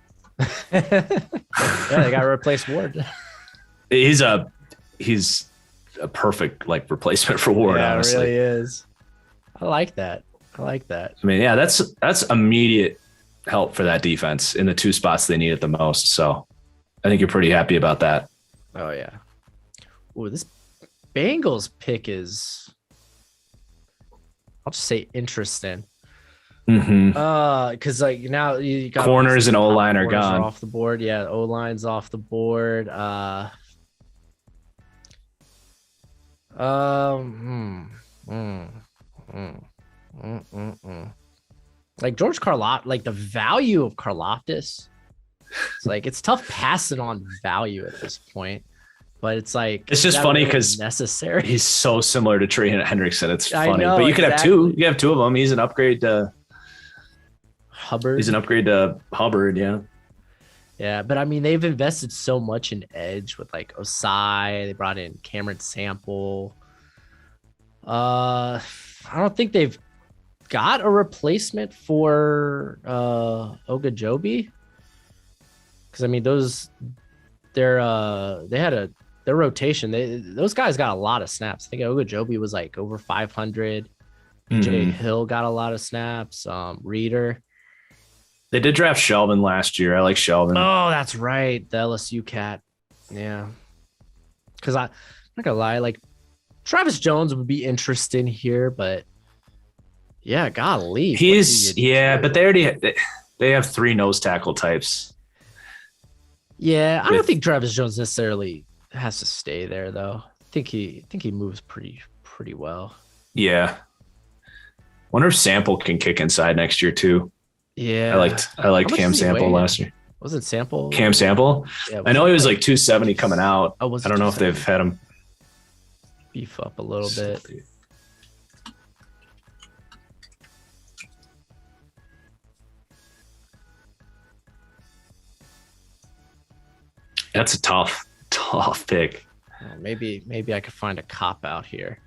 A: yeah, they got to replace Ward.
B: He's a perfect like replacement for Ward.
A: Yeah,
B: honestly,
A: it really is. I like that. I
B: mean, yeah, that's immediate help for that defense in the 2 spots they need it the most. So I think you're pretty happy about that.
A: Oh yeah. Ooh, this Bengals pick is, I'll just say, interesting.
B: Mm-hmm.
A: Because like now you got
B: corners and O-line are gone
A: off the board. Yeah, O-line's off the board. Like George Karlaftis, like the value of Karlaftis, it's like it's tough passing on value at this point. But it's like
B: it's just funny because
A: necessary.
B: He's so similar to Trey Hendrickson. It's funny,
A: know,
B: but you could have two. You have 2 of them. He's an upgrade to
A: Hubbard.
B: He's an upgrade to Hubbard. Yeah.
A: Yeah, but I mean, they've invested so much in edge with like Osai. They brought in Cameron Sample. I don't think they've got a replacement for Ogunjobi. Because I mean, their rotation. Those guys got a lot of snaps. I think Ogunjobi was like over 500. Jay Hill got a lot of snaps. Reader.
B: They did draft Shelvin last year. I like Shelvin.
A: Oh, that's right. The LSU cat. Yeah. Because I'm not going to lie. Like, Travis Jones would be interesting here, but yeah, golly.
B: But they have 3 nose tackle types.
A: Yeah, I don't think Travis Jones necessarily has to stay there, though. I think he moves pretty well.
B: Yeah. Wonder if Sample can kick inside next year, too.
A: Yeah,
B: I liked Cam Sample last year.
A: Was it Sample?
B: Cam Sample?
A: Yeah,
B: I know he was like 270 coming out.
A: I
B: don't know if they've had him
A: beef up a little bit.
B: That's a tough pick.
A: Maybe I could find a cop out here.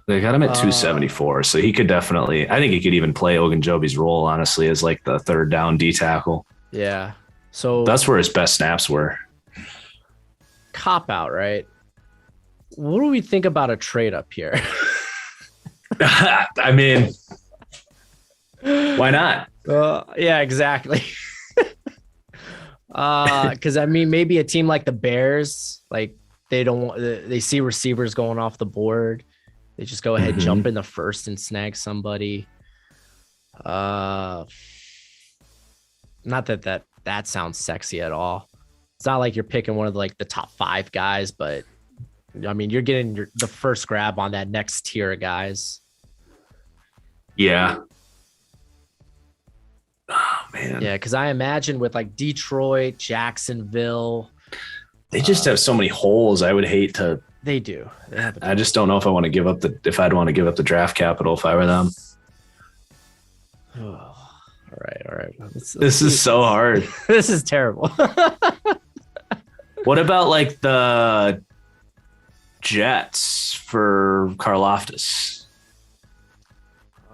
B: They got him at 274, so he could definitely. I think he could even play Ogunjobi's role, honestly, as like the third down D tackle.
A: Yeah, So
B: that's where his best snaps were.
A: Cop out, right? What do we think about a trade up here?
B: I mean, why not?
A: Yeah, exactly. Because I mean, maybe a team like the Bears, like they see receivers going off the board, they just go ahead, jump in the first and snag somebody. Not that sounds sexy at all. It's not like you're picking one of the top 5 guys, but I mean, you're getting the first grab on that next tier of guys.
B: Yeah. Oh man.
A: Yeah, because I imagine with Detroit, Jacksonville,
B: they just have so many holes. I would hate to.
A: They do.
B: I just don't know if I want to give up if I'd want to give up the draft capital if I were them.
A: All right.
B: This is so hard.
A: This is terrible.
B: What about the Jets for Karlaftis?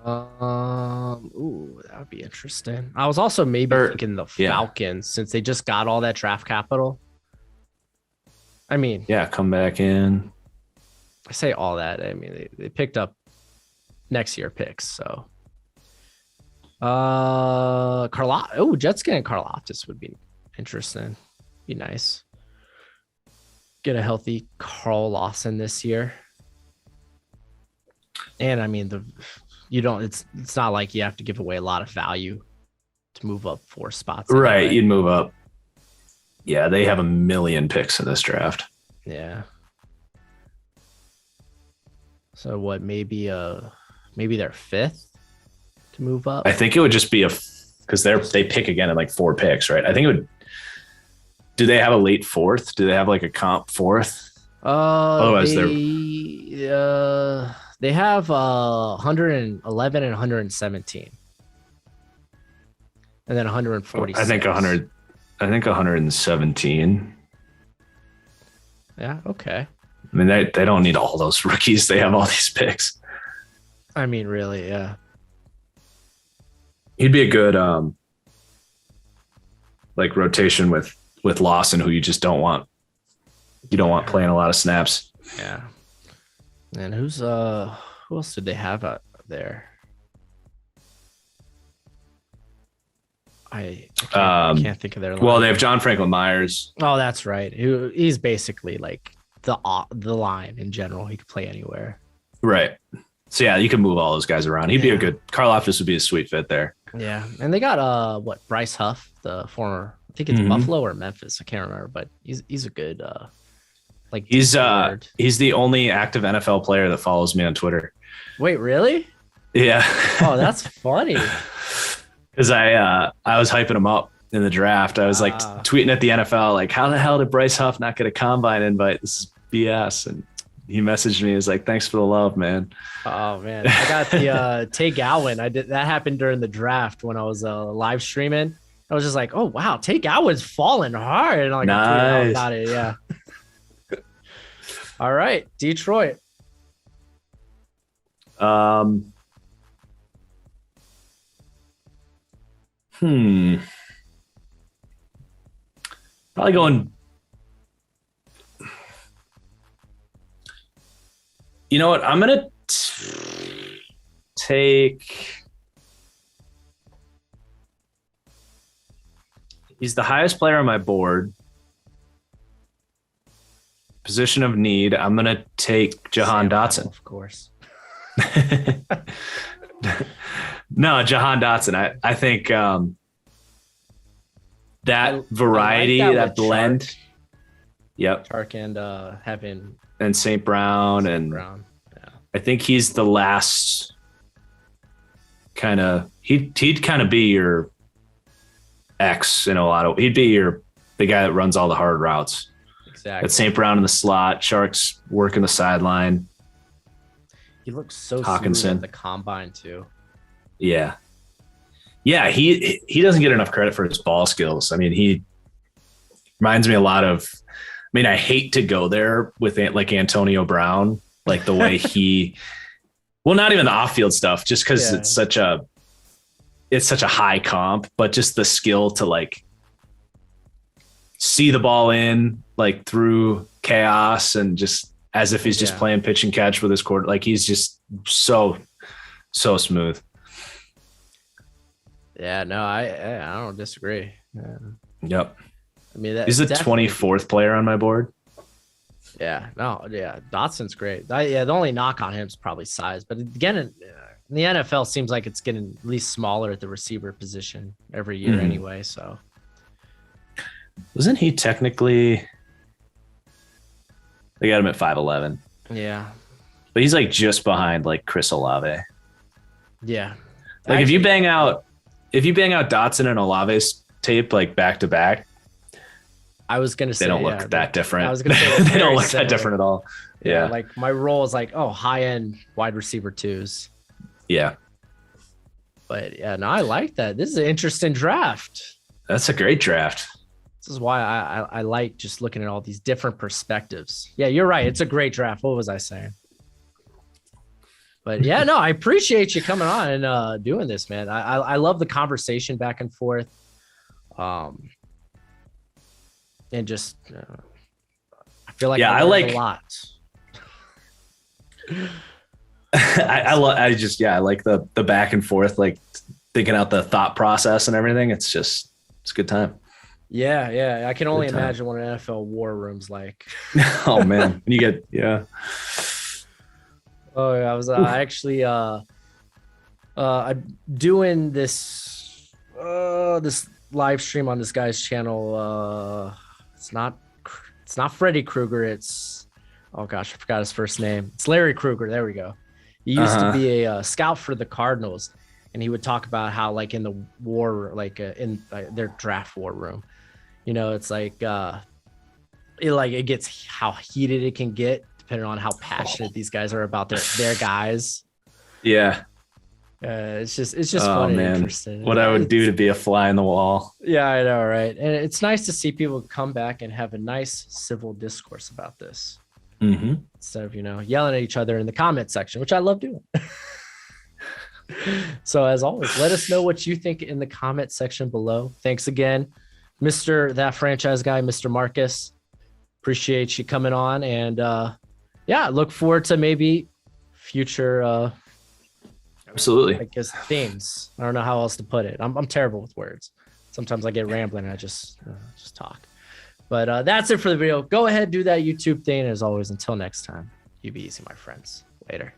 A: Ooh, that would be interesting. I was also thinking the Falcons, since they just got all that draft capital. I mean,
B: yeah, come back in.
A: I say all that. I mean, they picked up next year picks, so. Jets getting Karlaftis would be interesting. Be nice. Get a healthy Carl Lawson this year. And I mean, it's not like you have to give away a lot of value to move up 4 spots.
B: Right. Anyway. You'd move up. Yeah. They have 1 million picks in this draft.
A: Yeah. So what, maybe their 5th to move up?
B: I think it would just be because they pick again in 4 picks, right? I think it would. Do they have a late 4th? Do they have a comp 4th?
A: Otherwise, they have 111 and 117, and then 146.
B: I think 117.
A: Yeah. Okay.
B: I mean, they don't need all those rookies. They have all these picks.
A: I mean, really, yeah.
B: He'd be a good rotation with Lawson, who you just don't want. You don't want playing a lot of snaps.
A: Yeah. And who else did they have out there? I can't think of their line.
B: Well, they have John Franklin Myers.
A: Oh, that's right. He's basically the line in general. He could play anywhere.
B: Right. So yeah, you can move all those guys around. He'd be a good. Karlaftis would be a sweet fit there.
A: Yeah, and they got Bryce Huff, the former. I think it's Buffalo or Memphis. I can't remember, but he's a good
B: he's the only active NFL player that follows me on Twitter.
A: Wait, really?
B: Yeah.
A: Oh, that's funny.
B: Because I was hyping him up in the draft. I was tweeting at the NFL how the hell did Bryce Huff not get a combine invite? This is BS. And he messaged me. He was like, thanks for the love, man.
A: Oh man, I got the Tay Gowan. That happened during the draft when I was live streaming. I was just like, oh wow, Tay Gowan's falling hard, and I'm
B: nice.
A: About it, yeah. All right, Detroit.
B: Probably going. You know what? I'm gonna take. He's the highest player on my board. Position of need. I'm gonna take Jahan Dotson.
A: Of course.
B: No, Jahan Dotson. I think that variety, that blend.
A: Chark.
B: Yep.
A: Chark and having
B: and St. Brown
A: Yeah.
B: I think he's the last kind of he'd kind of be your X in a lot of. He'd be the guy that runs all the hard routes.
A: Exactly.
B: Got St. Brown in the slot. Sharks working the sideline.
A: He looks so
B: Hawkinson
A: smooth at the combine too.
B: Yeah. Yeah, he doesn't get enough credit for his ball skills. I mean, he reminds me a lot of. I mean, I hate to go there with Antonio Brown, the way he. Well, not even the off-field stuff, just because it's such a high comp, but just the skill to see the ball in like through chaos and just as if he's just playing pitch and catch with his quarter. Like he's just so smooth.
A: Yeah, no, I don't disagree.
B: Yep.
A: I mean,
B: he's the 24th player on my board.
A: Yeah, no, yeah, Dotson's great. The only knock on him is probably size, but again, in the NFL, seems like it's getting at least smaller at the receiver position every year anyway. So,
B: wasn't he technically? They got him at 5'11".
A: Yeah,
B: but he's like just behind like Chris Olave.
A: Yeah,
B: like actually, if you bang out Dotson and Olave's tape like back to back.
A: I was gonna say
B: they don't look that different.
A: I was gonna say
B: they don't look
A: similar.
B: that different at all. Yeah,
A: like my role is like high end wide receiver 2s.
B: Yeah,
A: but yeah, no, I like that. This is an interesting draft.
B: That's a great draft.
A: This is why I like just looking at all these different perspectives. Yeah, you're right. It's a great draft. What was I saying? But yeah, no, I appreciate you coming on and doing this, man. I love the conversation back and forth. And just I feel like I like a lot.
B: I like the back and forth, like thinking out the thought process and everything. It's a good time.
A: Yeah. I can only imagine what an NFL war room's like.
B: Oh man, you get
A: Oh, I was actually doing this live stream on this guy's channel. It's not Freddy Krueger. It's oh gosh, I forgot his first name. It's Larry Krueger. There we go. He used to be a scout for the Cardinals, and he would talk about how like in the war, like in their draft war room, it's like it gets how heated it can get depending on how passionate these guys are about their guys.
B: Yeah.
A: It's just fun and interesting.
B: What I would do to be a fly in the wall.
A: Yeah, I know, right? And it's nice to see people come back and have a nice civil discourse about this. Instead of, yelling at each other in the comment section, which I love doing. So as always, let us know what you think in the comment section below. Thanks again, Mr. That Franchise Guy, Mr. Marcus. Appreciate you coming on. And look forward to maybe future
B: absolutely,
A: I guess themes. I don't know how else to put it. I'm terrible with words. Sometimes I get rambling and I just talk. But that's it for the video. Go ahead, do that YouTube thing. As always, until next time, you be easy, my friends. Later.